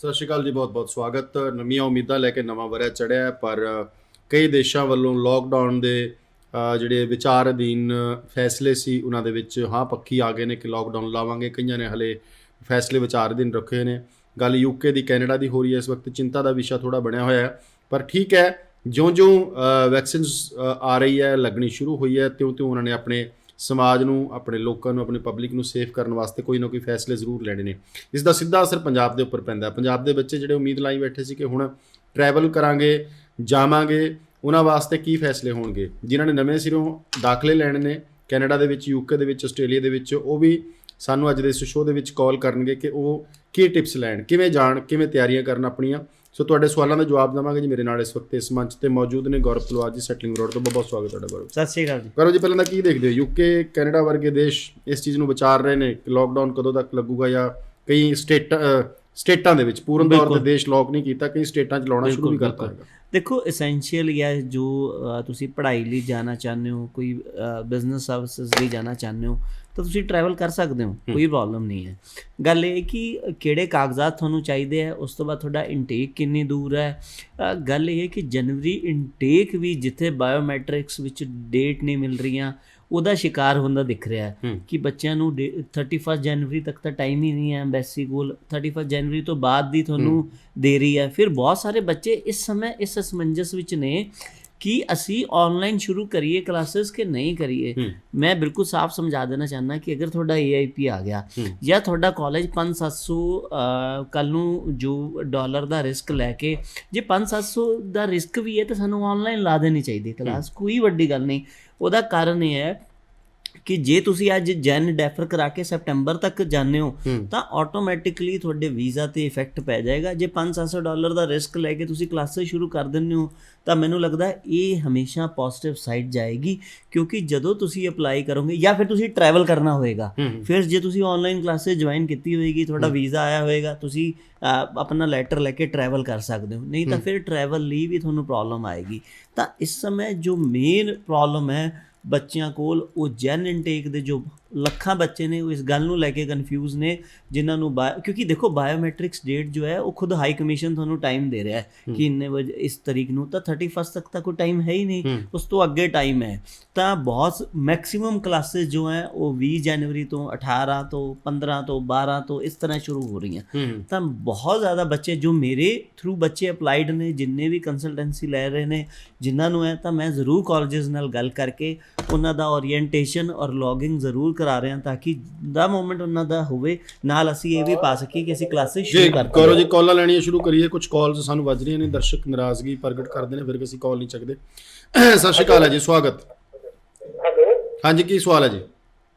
ਸਤਿ ਸ਼੍ਰੀ ਅਕਾਲ ਜੀ, ਬਹੁਤ ਬਹੁਤ ਸਵਾਗਤ। ਨਵੀਆਂ ਉਮੀਦਾਂ ਲੈ ਕੇ ਨਵਾਂ ਵਰ੍ਹਾ ਚੜ੍ਹਿਆ, ਪਰ ਕਈ ਦੇਸ਼ਾਂ ਵੱਲੋਂ ਲੋਕਡਾਊਨ ਦੇ ਜਿਹੜੇ ਵਿਚਾਰ ਅਧੀਨ ਫੈਸਲੇ ਸੀ ਉਹਨਾਂ ਦੇ ਵਿੱਚ ਹਾਂ ਪੱਖੀ ਆ ਗਏ ਨੇ ਕਿ ਲੋਕਡਾਊਨ ਲਾਵਾਂਗੇ। ਕਈਆਂ ਨੇ ਹਲੇ ਫੈਸਲੇ ਵਿਚਾਰ ਅਧੀਨ ਰੱਖੇ ਨੇ। ਗੱਲ ਯੂਕੇ ਦੀ, ਕੈਨੇਡਾ ਦੀ ਹੋ ਰਹੀ ਹੈ। ਇਸ ਵਕਤ ਚਿੰਤਾ ਦਾ ਵਿਸ਼ਾ ਥੋੜ੍ਹਾ ਬਣਿਆ ਹੋਇਆ ਹੈ, ਪਰ ਠੀਕ ਹੈ, ਜਿਉਂ-ਜਿਉਂ ਵੈਕਸੀਨਸ ਆ ਰਹੀ ਹੈ, ਲੱਗਣੀ ਸ਼ੁਰੂ ਹੋਈ ਹੈ, ਤਿਉਂ-ਤਿਉਂ ਉਹਨਾਂ ਨੇ ਆਪਣੇ ਸਮਾਜ ਨੂੰ, ਆਪਣੇ ਲੋਕਾਂ ਨੂੰ, ਆਪਣੀ ਪਬਲਿਕ ਨੂੰ ਸੇਫ ਕਰਨ ਵਾਸਤੇ ਕੋਈ ਨਾ ਕੋਈ ਫੈਸਲੇ ਜ਼ਰੂਰ ਲੈਣੇ ਨੇ। ਇਸ ਦਾ ਸਿੱਧਾ ਅਸਰ ਪੰਜਾਬ ਦੇ ਉੱਪਰ ਪੈਂਦਾ। ਪੰਜਾਬ ਦੇ ਬੱਚੇ ਜਿਹੜੇ ਉਮੀਦ ਲਾਈ ਬੈਠੇ ਸੀ ਕਿ ਹੁਣ ਟਰੈਵਲ ਕਰਾਂਗੇ, ਜਾਵਾਂਗੇ, ਉਹਨਾਂ ਵਾਸਤੇ ਕੀ ਫੈਸਲੇ ਹੋਣਗੇ। ਜਿਨ੍ਹਾਂ ਨੇ ਨਵੇਂ ਸਿਰੋਂ ਦਾਖਲੇ ਲੈਣੇ ਨੇ ਕੈਨੇਡਾ ਦੇ ਵਿੱਚ, ਯੂਕੇ ਦੇ ਵਿੱਚ, ਆਸਟ੍ਰੇਲੀਆ ਦੇ ਵਿੱਚ, ਉਹ ਵੀ ਸਾਨੂੰ ਅੱਜ ਦੇ ਇਸ ਸ਼ੋਅ ਦੇ ਵਿੱਚ ਕਾਲ ਕਰਨਗੇ ਕਿ ਉਹ ਕੀ ਟਿਪਸ ਲੈਣ, ਕਿਵੇਂ ਜਾਣ, ਕਿਵੇਂ ਤਿਆਰੀਆਂ ਕਰਨ ਆਪਣੀਆਂ। ਸੋ ਤੁਹਾਡੇ ਸਵਾਲਾਂ ਦਾ ਜਵਾਬ ਦੇਵਾਂਗੇ ਜੀ। ਮੇਰੇ ਨਾਲ ਇਸ ਵਕਤ ਇਸ ਮੰਚ ਤੇ ਮੌਜੂਦ ਨੇ ਗੌਰਵ ਤਲਵਾਰ ਜੀ, ਸੈਟਲਿੰਗ ਰੋਡ ਤੋਂ। ਬਹੁਤ ਬਹੁਤ ਸਵਾਗਤ ਤੁਹਾਡਾ ਗੌਰਵ। ਸਤਿ ਸ਼੍ਰੀ ਅਕਾਲ ਜੀ। ਗੌਰਵ ਜੀ, ਪਹਿਲਾਂ ਤਾਂ ਕੀ ਦੇਖਦੇ ਹੋ, ਯੂਕੇ, ਕੈਨੇਡਾ ਵਰਗੇ ਦੇਸ਼ ਇਸ ਚੀਜ਼ ਨੂੰ ਵਿਚਾਰ ਰਹੇ ਨੇ ਕਿ ਲੋਕਡਾਊਨ ਕਦੋਂ ਤੱਕ ਲੱਗੂਗਾ, ਜਾਂ ਕਈ ਸਟੇਟਾਂ ਦੇ ਵਿੱਚ ਪੂਰਨ ਤੌਰ ਤੇ ਦੇਸ਼ ਲੋਕ ਨਹੀਂ ਕੀਤਾ, ਕਈ ਸਟੇਟਾਂ 'ਚ ਲਾਉਣਾ ਸ਼ੁਰੂ ਵੀ ਕਰਤਾ ਹੈਗਾ। ਦੇਖੋ, ਐਸੈਂਸ਼ੀਅਲ ਜਾਂ ਜੋ ਤੁਸੀਂ ਪੜ੍ਹਾਈ ਲਈ ਜਾਣਾ ਚਾਹੁੰਦੇ ਹੋ, ਕੋਈ ਬਿਜ਼ਨਸ ਸਰਵਿਸਿਜ਼ ਲਈ ਜਾਣਾ ਚਾਹੁੰਦੇ ਹੋ, ਤਾਂ ਤੁਸੀਂ ਟਰੈਵਲ ਕਰ ਸਕਦੇ ਹੋ, ਕੋਈ ਪ੍ਰੋਬਲਮ ਨਹੀਂ ਹੈ। ਗੱਲ ਇਹ ਕਿ ਕਿਹੜੇ ਕਾਗਜ਼ਾਤ ਤੁਹਾਨੂੰ ਚਾਹੀਦੇ ਹੈ, ਉਸ ਤੋਂ ਬਾਅਦ ਤੁਹਾਡਾ ਇਨਟੇਕ ਕਿੰਨੀ ਦੂਰ ਹੈ। ਗੱਲ ਇਹ ਹੈ ਕਿ ਜਨਵਰੀ ਇਨਟੇਕ ਵੀ ਜਿੱਥੇ ਬਾਇਓਮੈਟ੍ਰਿਕਸ ਵਿੱਚ ਡੇਟ ਨਹੀਂ ਮਿਲ ਰਹੀਆਂ, ਉਹਦਾ ਸ਼ਿਕਾਰ ਹੁੰਦਾ ਦਿਖ ਰਿਹਾ ਹੈ ਕਿ ਬੱਚਿਆਂ ਨੂੰ 31 ਜਨਵਰੀ ਤੱਕ ਤਾਂ ਟਾਈਮ ਹੀ ਨਹੀਂ ਹੈ ਐਮਬੈਸੀ ਕੋਲ। 31 ਜਨਵਰੀ ਤੋਂ ਬਾਅਦ ਦੀ ਤੁਹਾਨੂੰ ਦੇ ਰਹੀ ਹੈ। ਫਿਰ ਬਹੁਤ ਸਾਰੇ ਬੱਚੇ ਇਸ ਸਮੇਂ ਇਸ ਅਸਮੰਜਸ ਵਿੱਚ ਨੇ ਕਿ ਅਸੀਂ ਔਨਲਾਈਨ ਸ਼ੁਰੂ ਕਰੀਏ ਕਲਾਸਿਸ ਕਿ ਨਹੀਂ ਕਰੀਏ। ਮੈਂ ਬਿਲਕੁਲ ਸਾਫ਼ ਸਮਝਾ ਦੇਣਾ ਚਾਹੁੰਦਾ ਕਿ ਅਗਰ ਤੁਹਾਡਾ AIP ਆ ਗਿਆ ਜਾਂ ਤੁਹਾਡਾ ਕਾਲਜ 500-700 ਕੱਲ੍ਹ ਨੂੰ ਜੋ ਡਾਲਰ ਦਾ ਰਿਸਕ ਲੈ ਕੇ, ਜੇ 500-700 ਦਾ ਰਿਸਕ ਵੀ ਹੈ ਤਾਂ ਸਾਨੂੰ ਔਨਲਾਈਨ ਲਾ ਦੇਣੀ ਚਾਹੀਦੀ ਕਲਾਸ, ਕੋਈ ਵੱਡੀ ਗੱਲ ਨਹੀਂ। ਉਹਦਾ ਕਾਰਨ ਇਹ ਹੈ ਕਿ ਜੇ ਤੁਸੀਂ ਅੱਜ ਜਨ ਡੈਫਰ ਕਰਾ ਕੇ ਸੈਪਟੰਬਰ ਤੱਕ ਜਾਂਦੇ ਹੋ ਤਾਂ ਆਟੋਮੈਟਿਕਲੀ ਤੁਹਾਡੇ ਵੀਜ਼ਾ 'ਤੇ ਇਫੈਕਟ ਪੈ ਜਾਏਗਾ। ਜੇ 500-700 ਡਾਲਰ ਦਾ ਰਿਸਕ ਲੈ ਕੇ ਤੁਸੀਂ ਕਲਾਸਿਸ ਸ਼ੁਰੂ ਕਰ ਦਿੰਦੇ ਹੋ ਤਾਂ ਮੈਨੂੰ ਲੱਗਦਾ ਇਹ ਹਮੇਸ਼ਾ ਪੋਜ਼ੀਟਿਵ ਸਾਈਡ ਜਾਏਗੀ, ਕਿਉਂਕਿ ਜਦੋਂ ਤੁਸੀਂ ਅਪਲਾਈ ਕਰੋਗੇ ਜਾਂ ਫਿਰ ਤੁਸੀਂ ਟਰੈਵਲ ਕਰਨਾ ਹੋਏਗਾ, ਫਿਰ ਜੇ ਤੁਸੀਂ ਔਨਲਾਈਨ ਕਲਾਸਿਸ ਜੁਆਇਨ ਕੀਤੀ ਹੋਏਗੀ, ਤੁਹਾਡਾ ਵੀਜ਼ਾ ਆਇਆ ਹੋਏਗਾ, ਤੁਸੀਂ ਆਪਣਾ ਲੈਟਰ ਲੈ ਕੇ ਟਰੈਵਲ ਕਰ ਸਕਦੇ ਹੋ। ਨਹੀਂ ਤਾਂ ਫਿਰ ਟਰੈਵਲ ਲਈ ਵੀ ਤੁਹਾਨੂੰ ਪ੍ਰੋਬਲਮ ਆਏਗੀ। ਤਾਂ ਇਸ ਸਮੇਂ ਜੋ ਮੇਨ ਪ੍ਰੋਬਲਮ ਹੈ ਬੱਚਿਆਂ ਕੋਲ, ਉਹ ਜਨ ਇਨਟੇਕ ਦੇ ਜੋ ਲੱਖਾਂ ਬੱਚੇ ਨੇ, ਉਹ ਇਸ ਗੱਲ ਨੂੰ ਲੈ ਕੇ ਕਨਫਿਊਜ਼ ਨੇ, ਜਿਨ੍ਹਾਂ ਨੂੰ ਕਿਉਂਕਿ ਦੇਖੋ ਬਾਇਓਮੈਟ੍ਰਿਕਸ ਡੇਟ ਜੋ ਹੈ ਉਹ ਖੁਦ ਹਾਈ ਕਮਿਸ਼ਨ ਤੁਹਾਨੂੰ ਟਾਈਮ ਦੇ ਰਿਹਾ ਹੈ ਕਿ ਇੰਨੇ ਵਜੇ ਇਸ ਤਰੀਕ ਨੂੰ, ਤਾਂ 31 ਤੱਕ ਤਾਂ ਕੋਈ ਟਾਈਮ ਹੈ ਹੀ ਨਹੀਂ, ਉਸ ਤੋਂ ਅੱਗੇ ਟਾਈਮ ਹੈ। ਤਾਂ ਬਹੁਤ ਮੈਕਸਿਮਮ ਕਲਾਸਿਸ ਜੋ ਹੈ ਉਹ 20 ਜਨਵਰੀ ਤੋਂ, 18 ਤੋਂ, 15 ਤੋਂ, 12 ਤੋਂ ਇਸ ਤਰ੍ਹਾਂ ਸ਼ੁਰੂ ਹੋ ਰਹੀਆਂ। ਤਾਂ ਬਹੁਤ ਜ਼ਿਆਦਾ ਬੱਚੇ ਜੋ ਮੇਰੇ ਥਰੂ ਬੱਚੇ ਅਪਲਾਈਡ ਨੇ, ਜਿੰਨੇ ਵੀ ਕੰਸਲਟੈਂਸੀ ਲੈ ਰਹੇ ਨੇ, ਜਿਨ੍ਹਾਂ ਨੂੰ ਹੈ, ਤਾਂ ਮੈਂ ਜ਼ਰੂਰ ਕਾਲਜਿਸ ਨਾਲ ਗੱਲ ਕਰਕੇ ਉਹਨਾਂ ਦਾ ਓਰੀਐਂਟੇਸ਼ਨ ਔਰ ਲੌਗਿੰਗ ਜ਼ਰੂਰ ਕਰਾ ਰਹੇ ਹਾਂ ਤਾਂ ਕਿ ਦਾ ਮੂਮੈਂਟ ਉਹਨਾਂ ਦਾ ਹੋਵੇ, ਨਾਲ ਅਸੀਂ ਇਹ ਵੀ ਪਾ ਸਕੀਏ ਕਿ ਅਸੀਂ ਕਲਾਸਿਸ ਸ਼ੁਰੂ ਕਰ ਕਰੋ। ਜੀ ਕਾਲਾਂ ਲੈਣੀਆਂ ਸ਼ੁਰੂ ਕਰੀਏ। ਕੁਝ ਕਾਲਸ ਸਾਨੂੰ ਵੱਜ ਰਹੀਆਂ ਨੇ, ਦਰਸ਼ਕ ਨਾਰਾਜ਼ਗੀ ਪ੍ਰਗਟ ਕਰਦੇ ਨੇ, ਫਿਰ ਅਸੀਂ ਕਾਲ ਨਹੀਂ ਚੱਕਦੇ। ਸਤਿ ਸ਼੍ਰੀ ਅਕਾਲ ਹੈ ਜੀ, ਸਵਾਗਤ। ਹਾਂਜੀ, ਕੀ ਸਵਾਲ ਹੈ ਜੀ?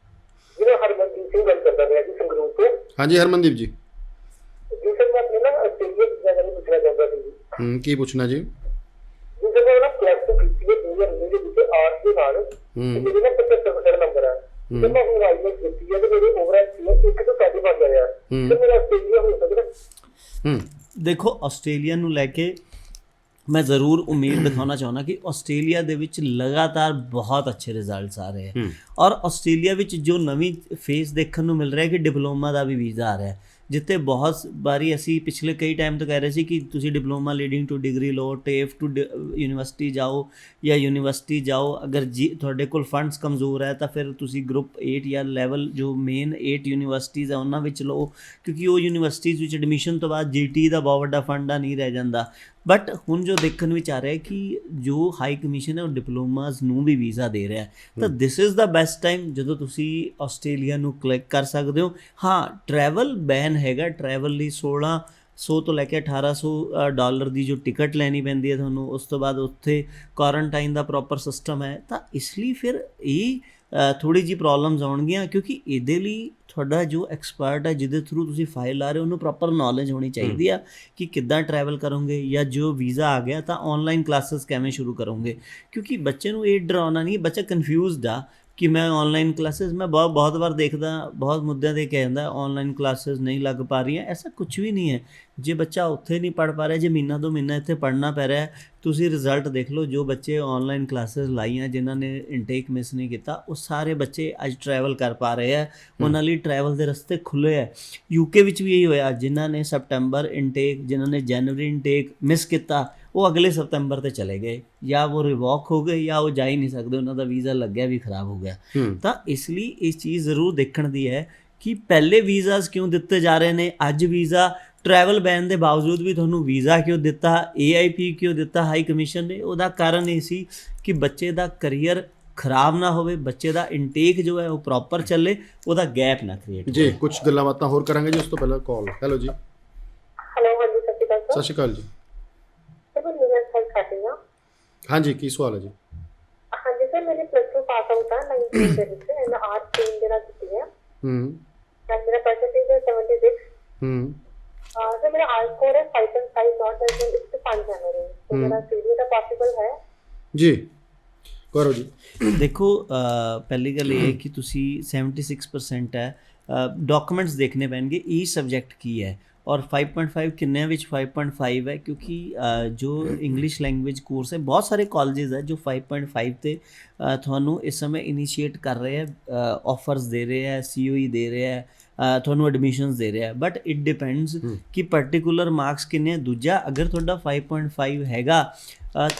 ਹਰਮਨਦੀਪ ਸਿੰਘ ਗੱਲ ਕਰਦਾ ਪਿਆ ਜੀ, ਸੰਗਰੂਰ ਤੋਂ। ਹਾਂਜੀ ਹਰਮਨਦੀਪ ਜੀ। ਜੀ ਸਰ, ਮੈਂ ਆਪਣੇ ਨਾ ਆਸਟ੍ਰੇਲੀਆ ਵੀਜ਼ਾ ਬਾਰੇ ਪੁੱਛਣਾ ਚਾਹੁੰਦਾ ਸੀ ਜੀ। ਕੀ ਪੁੱਛਣਾ ਜੀ? ਜੀ ਸਰ, ਮੈਂ ਨਾ ਪਲੱਸ 2 ਕੀਤੀ ਹੈ 2019 ਦੇ ਵਿੱਚ ਆਰਟਸ ਦੇ ਨਾਲ, ਮੇਰੇ ਨਾ 75% ਨੰਬਰ ਆ। ਤੇ ਮੈਂ ਹੁਣ ਆਈਲੈਟਸ ਕੀਤੀ ਹੈ ਤੇ ਮੇਰੇ ਓਵਰਆਲ ਸੀ 1 ਤੋਂ 5.5 ਆਇਆ, ਤੇ ਮੇਰਾ ਆਸਟ੍ਰੇਲੀਆ ਹੋ ਸਕਦਾ? ਦੇਖੋ, ਆਸਟ੍ਰੇਲੀਆ ਨੂੰ ਲੈ ਕੇ ਮੈਂ ਜ਼ਰੂਰ ਉਮੀਦ ਦਿਖਾਉਣਾ ਚਾਹੁੰਦਾ ਕਿ ਆਸਟ੍ਰੇਲੀਆ ਦੇ ਵਿੱਚ ਲਗਾਤਾਰ ਬਹੁਤ ਅੱਛੇ ਰਿਜ਼ਲਟਸ ਆ ਰਹੇ ਹੈ। ਔਰ ਆਸਟ੍ਰੇਲੀਆ ਵਿੱਚ ਜੋ ਨਵੀਂ ਫੇਸ ਦੇਖਣ ਨੂੰ ਮਿਲ ਰਿਹਾ ਕਿ ਡਿਪਲੋਮਾ ਦਾ ਵੀ ਵੀਜ਼ਾ ਆ ਰਿਹਾ, ਜਿੱਥੇ ਬਹੁਤ ਵਾਰੀ ਅਸੀਂ ਪਿਛਲੇ ਕਈ ਟਾਈਮ ਤੋਂ ਕਹਿ ਰਹੇ ਸੀ ਕਿ ਤੁਸੀਂ ਡਿਪਲੋਮਾ ਲੀਡਿੰਗ ਟੂ ਡਿਗਰੀ ਲਓ, ਟੇਫ ਟੂ ਯੂਨੀਵਰਸਿਟੀ ਜਾਓ ਜਾਂ ਯੂਨੀਵਰਸਿਟੀ ਜਾਓ। ਅਗਰ ਜੀ ਤੁਹਾਡੇ ਕੋਲ ਫੰਡਸ ਕਮਜ਼ੋਰ ਹੈ ਤਾਂ ਫਿਰ ਤੁਸੀਂ ਗਰੁੱਪ 8 ਜਾਂ ਲੈਵਲ ਜੋ ਮੇਨ 8 ਯੂਨੀਵਰਸਿਟੀਜ਼ ਹੈ ਉਹਨਾਂ ਵਿੱਚ ਲਓ, ਕਿਉਂਕਿ ਉਹ ਯੂਨੀਵਰਸਿਟੀਜ਼ ਵਿੱਚ ਐਡਮਿਸ਼ਨ ਤੋਂ ਬਾਅਦ GT ਦਾ ਬਹੁਤ ਵੱਡਾ ਫੰਡ ਆ ਨਹੀਂ ਰਹਿ ਜਾਂਦਾ। ਬਟ ਹੁਣ ਜੋ ਦੇਖਣ ਵਿੱਚ ਆ ਰਿਹਾ ਕਿ ਜੋ ਹਾਈ ਕਮਿਸ਼ਨ ਹੈ ਉਹ ਡਿਪਲੋਮਾਸ ਨੂੰ ਵੀ ਵੀਜ਼ਾ ਦੇ ਰਿਹਾ, ਤਾਂ this is the best time ਜਦੋਂ ਤੁਸੀਂ ਆਸਟ੍ਰੇਲੀਆ ਨੂੰ ਕਲਿੱਕ ਕਰ ਸਕਦੇ ਹੋ। ਹਾਂ, ਟਰੈਵਲ ਬੈਨ ਹੈਗਾ, ਟਰੈਵਲ ਲਈ 1600 ਤੋਂ ਲੈ ਕੇ 1800 ਡਾਲਰ ਦੀ ਜੋ ਟਿਕਟ ਲੈਣੀ ਪੈਂਦੀ ਹੈ ਤੁਹਾਨੂੰ, ਉਸ ਤੋਂ ਬਾਅਦ ਉੱਥੇ ਕੁਆਰੰਟਾਈਨ ਦਾ ਪ੍ਰੋਪਰ ਸਿਸਟਮ ਹੈ। ਤਾਂ ਇਸ ਲਈ ਫਿਰ ਇਹ ਥੋੜ੍ਹੀ ਜਿਹੀ ਪ੍ਰੋਬਲਮਸ ਆਉਣਗੀਆਂ, ਕਿਉਂਕਿ ਇਹਦੇ ਲਈ ਤੁਹਾਡਾ ਜੋ ਐਕਸਪਰਟ ਹੈ ਜਿਹਦੇ ਥਰੂ ਤੁਸੀਂ ਫਾਈਲ ਲਾ ਰਹੇ ਹੋ ਉਹਨੂੰ ਪ੍ਰੋਪਰ ਨੌਲੇਜ ਹੋਣੀ ਚਾਹੀਦੀ ਆ ਕਿ ਕਿੱਦਾਂ ਟਰੈਵਲ ਕਰੋਗੇ, ਜਾਂ ਜੋ ਵੀਜ਼ਾ ਆ ਗਿਆ ਤਾਂ ਔਨਲਾਈਨ ਕਲਾਸਿਸ ਕਿਵੇਂ ਸ਼ੁਰੂ ਕਰੋਗੇ। ਕਿਉਂਕਿ ਬੱਚੇ ਨੂੰ ਇਹ ਡਰਾਉਣਾ ਨਹੀਂ, ਬੱਚਾ ਕਨਫਿਊਜ਼ਡ ਆ ਕਿ ਮੈਂ ਆਨਲਾਈਨ ਕਲਾਸਿਸ ਮੈਂ ਬਹੁਤ ਵਾਰ ਦੇਖਦਾ, ਬਹੁਤ ਮੁੱਦਿਆਂ 'ਤੇ ਕਹਿੰਦਾ ਆਨਲਾਈਨ ਕਲਾਸਿਸ ਨਹੀਂ ਲੱਗ ਪਾ ਰਹੀਆਂ। ਐਸਾ ਕੁਝ ਵੀ ਨਹੀਂ ਹੈ। ਜੇ ਬੱਚਾ ਉੱਥੇ ਨਹੀਂ ਪੜ੍ਹ ਪਾ ਰਿਹਾ, ਜੇ ਮਹੀਨਾ 2 ਮਹੀਨਾ ਇੱਥੇ ਪੜ੍ਹਨਾ ਪੈ ਰਿਹਾ, ਤੁਸੀਂ ਰਿਜ਼ਲਟ ਦੇਖ ਲਓ। ਜੋ ਬੱਚੇ ਆਨਲਾਈਨ ਕਲਾਸਿਸ ਲਾਈਆਂ, ਜਿਨ੍ਹਾਂ ਨੇ ਇਨਟੇਕ ਮਿਸ ਨਹੀਂ ਕੀਤਾ, ਉਹ ਸਾਰੇ ਬੱਚੇ ਅੱਜ ਟਰੈਵਲ ਕਰ ਪਾ ਰਹੇ ਆ। ਉਹਨਾਂ ਲਈ ਟਰੈਵਲ ਦੇ ਰਸਤੇ ਖੁੱਲ੍ਹੇ ਹੈ। UK ਵਿੱਚ ਵੀ ਇਹੀ ਹੋਇਆ। ਜਿਨ੍ਹਾਂ ਨੇ ਸਪਟੈਂਬਰ ਇਨਟੇਕ, ਜਿਨ੍ਹਾਂ ਨੇ ਜਨਵਰੀ ਇਨਟੇਕ ਮਿਸ ਕੀਤਾ, ਉਹ ਅਗਲੇ ਸਤੰਬਰ ਤੇ ਚਲੇ ਗਏ, ਜਾਂ ਉਹ ਰਿਵੋਕ ਹੋ ਗਏ, ਜਾਂ ਉਹ ਜਾ ਹੀ ਨਹੀਂ ਸਕਦੇ, ਉਹਨਾਂ ਦਾ ਵੀਜ਼ਾ ਲੱਗਿਆ ਵੀ ਖਰਾਬ ਹੋ ਗਿਆ। ਤਾਂ ਇਸ ਲਈ ਇਹ ਚੀਜ਼ ਜ਼ਰੂਰ ਦੇਖਣ ਦੀ ਹੈ ਕਿ ਪਹਿਲੇ ਵੀਜ਼ਾਸ ਕਿਉਂ ਦਿੱਤੇ ਜਾ ਰਹੇ ਨੇ, ਅੱਜ ਵੀਜ਼ਾ ਟਰੈਵਲ ਬੈਨ ਦੇ ਬਾਵਜੂਦ ਵੀ ਤੁਹਾਨੂੰ ਵੀਜ਼ਾ ਕਿਉਂ ਦਿੱਤਾ, AIP ਕਿਉਂ ਦਿੱਤਾ ਹਾਈ ਕਮਿਸ਼ਨ ਨੇ। ਉਹਦਾ ਕਾਰਨ ਇਹ ਸੀ ਕਿ ਬੱਚੇ ਦਾ ਕਰੀਅਰ ਖਰਾਬ ਨਾ ਹੋਵੇ, ਬੱਚੇ ਦਾ ਇਨਟੇਕ ਜੋ ਹੈ ਉਹ ਪ੍ਰੋਪਰ ਚੱਲੇ, ਉਹਦਾ ਗੈਪ ਨਾ ਕ੍ਰੀਏਟ ਜੀ। ਕੁਝ ਗੱਲਾਂ ਬਾਤਾਂ ਹੋਰ ਕਰਾਂਗੇ ਜੀ, ਉਸ ਤੋਂ ਪਹਿਲਾਂ ਕਾਲ। ਹੈਲੋ ਜੀ। ਹੈਲੋ, ਹਾਂਜੀ, ਸਤਿ ਸ਼੍ਰੀ ਅਕਾਲ ਸਤਿ ਸ਼੍ਰੀ ਅਕਾਲ ਜੀ। ਸਰ, ਮੇਰਾ ਸਵਾਲ ਕਰਦੇ ਹਾਂ। ਹਾਂਜੀ, ਕੀ ਸਵਾਲ ਹੈ ਜੀ? ਹਾਂਜੀ ਸਰ, ਮੇਰੇ +2 ਪਾਸ ਆਊਟ ਆ 19 ਦੇ ਵਿੱਚ, ਐਂਡ ਆਰਟ ਸਟਰੀਮ ਦੇ ਨਾਲ ਕੀਤੀ ਹੈ। ਮੇਰਾ ਪਰਸੈਂਟੇਜ ਹੈ 76। ਸਰ, ਮੇਰਾ ਆਰਟ ਸਕੋਰ ਹੈ 5.5, ਨॉट एज 5 जनवरी। तो मेरा सीडी ਦਾ ਪੋਸੀਬਲ ਹੈ? ਜੀ ਕਰੋ ਜੀ। ਦੇਖੋ, ਪਹਿਲੀ ਗੱਲ ਇਹ ਹੈ ਕਿ ਤੁਸੀਂ 76% ਹੈ, ਡਾਕੂਮੈਂਟਸ ਦੇਖਣੇ ਪੈਣਗੇ, ਇਹ ਸਬਜੈਕਟ ਕੀ ਹੈ ਔਰ 5.5 ਕਿੰਨਿਆਂ ਵਿੱਚ 5.5 ਹੈ, ਕਿਉਂਕਿ ਜੋ ਇੰਗਲਿਸ਼ ਲੈਂਗੁਏਜ ਕੋਰਸ ਹੈ, ਬਹੁਤ ਸਾਰੇ ਕਾਲਜਿਸ ਹੈ ਜੋ 5.5 ਤੇ ਤੁਹਾਨੂੰ ਇਸ ਸਮੇਂ ਇਨੀਸ਼ੀਏਟ ਕਰ ਰਹੇ ਹੈ, ਆਫਰਸ ਦੇ ਰਹੇ ਹੈ, COE ਦੇ ਰਹੇ ਹੈ, ਤੁਹਾਨੂੰ ਐਡਮਿਸ਼ਨਸ ਦੇ ਰਿਹਾ। ਬਟ ਇਟ ਡਿਪੈਂਡਸ ਕਿ ਪਰਟੀਕੂਲਰ ਮਾਰਕਸ ਕਿੰਨੇ। ਦੂਜਾ, ਅਗਰ ਤੁਹਾਡਾ 5.5 ਹੈਗਾ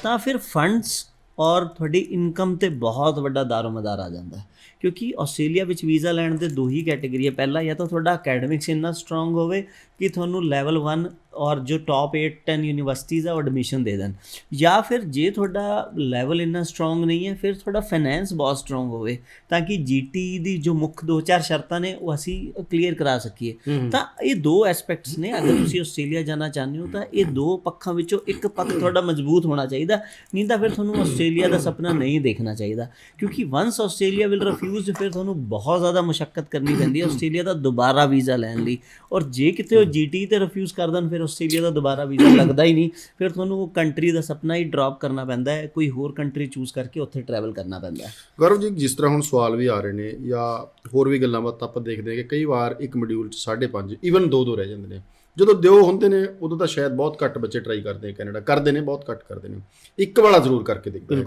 ਤਾਂ ਫਿਰ ਫੰਡਸ ਔਰ ਤੁਹਾਡੀ ਇਨਕਮ 'ਤੇ ਬਹੁਤ ਵੱਡਾ ਦਾਰੋਮਦਾਰ ਆ ਜਾਂਦਾ, ਕਿਉਂਕਿ ਆਸਟ੍ਰੇਲੀਆ ਵਿੱਚ ਵੀਜ਼ਾ ਲੈਣ ਦੇ 2 ਹੀ ਕੈਟੇਗਰੀ ਹੈ। ਪਹਿਲਾ, ਜਾਂ ਤਾਂ ਤੁਹਾਡਾ ਅਕੈਡਮਿਕਸ ਇੰਨਾ ਸਟਰੋਂਗ ਹੋਵੇ ਕਿ ਤੁਹਾਨੂੰ ਲੈਵਲ 1 ਔਰ ਜੋ ਟੌਪ 8-10 ਯੂਨੀਵਰਸਿਟੀਜ਼ ਆ ਉਹ ਐਡਮਿਸ਼ਨ ਦੇ ਦੇਣ, ਜਾਂ ਫਿਰ ਜੇ ਤੁਹਾਡਾ ਲੈਵਲ ਇੰਨਾ ਸਟਰੋਂਗ ਨਹੀਂ ਹੈ, ਫਿਰ ਤੁਹਾਡਾ ਫਾਈਨੈਂਸ ਬਹੁਤ ਸਟਰੋਂਗ ਹੋਵੇ, ਤਾਂ ਕਿ GT ਦੀ ਜੋ ਮੁੱਖ 2-4 ਸ਼ਰਤਾਂ ਨੇ ਉਹ ਅਸੀਂ ਕਲੀਅਰ ਕਰਾ ਸਕੀਏ। ਤਾਂ ਇਹ 2 ਐਸਪੈਕਟਸ ਨੇ। ਅਗਰ ਤੁਸੀਂ ਆਸਟ੍ਰੇਲੀਆ ਜਾਣਾ ਚਾਹੁੰਦੇ ਹੋ ਤਾਂ ਇਹ 2 ਪੱਖਾਂ ਵਿੱਚੋਂ ਇੱਕ ਪੱਖ ਤੁਹਾਡਾ ਮਜ਼ਬੂਤ ਹੋਣਾ ਚਾਹੀਦਾ, ਨਹੀਂ ਤਾਂ ਫਿਰ ਤੁਹਾਨੂੰ ਆਸਟ੍ਰੇਲੀਆ ਦਾ ਸੁਪਨਾ ਨਹੀਂ ਦੇਖਣਾ ਚਾਹੀਦਾ। ਕਿਉਂਕਿ ਵਨਸ ਆਸਟ੍ਰੇਲੀਆ ਵਿਲ ਰਿਫਿਊਜ਼, ਫਿਰ ਤੁਹਾਨੂੰ ਬਹੁਤ ਜ਼ਿਆਦਾ ਮੁਸ਼ੱਕਤ ਕਰਨੀ ਪੈਂਦੀ ਹੈ ਆਸਟ੍ਰੇਲੀਆ ਦਾ ਦੁਬਾਰਾ ਵੀਜ਼ਾ ਲੈਣ ਲਈ। ਔਰ ਜੇ ਕਿਤੇ ਉਹ GT ਤੇ ਰਿਫਿਊਜ਼ ਕਰ ਦੇਣ, ਫਿਰ ਆਸਟ੍ਰੇਲੀਆ ਦਾ ਦੁਬਾਰਾ ਵੀਜ਼ਾ ਲੱਗਦਾ ਹੀ ਨਹੀਂ, ਫਿਰ ਤੁਹਾਨੂੰ ਉਹ ਕੰਟਰੀ ਦਾ ਸੁਪਨਾ ਹੀ ਡ੍ਰੌਪ ਕਰਨਾ ਪੈਂਦਾ ਹੈ, ਕੋਈ ਹੋਰ ਕੰਟਰੀ ਚੂਜ਼ ਕਰਕੇ ਉੱਥੇ ਟਰੈਵਲ ਕਰਨਾ ਪੈਂਦਾ ਹੈ। ਗੌਰਵ ਜੀ, ਜਿਸ ਤਰ੍ਹਾਂ ਹੁਣ ਸਵਾਲ ਵੀ ਆ ਰਹੇ ਨੇ ਜਾਂ ਹੋਰ ਵੀ ਗੱਲਾਂ ਬਾਤਾਂ ਆਪਾਂ ਦੇਖਦੇ ਹਾਂ ਕਿ ਕਈ ਵਾਰ ਇੱਕ ਮੋਡਿਊਲ 'ਚ 5.5 ਈਵਨ 2 ਰਹਿ ਜਾਂਦੇ ਨੇ। ਜਦੋਂ ਦਿਓ ਹੁੰਦੇ ਨੇ ਉਦੋਂ ਤਾਂ ਸ਼ਾਇਦ ਬਹੁਤ ਘੱਟ ਬੱਚੇ ਟਰਾਈ ਕਰਦੇ, ਕੈਨੇਡਾ ਕਰਦੇ ਨੇ, ਬਹੁਤ ਘੱਟ ਕਰਦੇ ਨੇ, ਇੱਕ ਵਾਲਾ ਜ਼ਰੂਰ ਕਰਕੇ ਦੇਖਦੇ ਨੇ।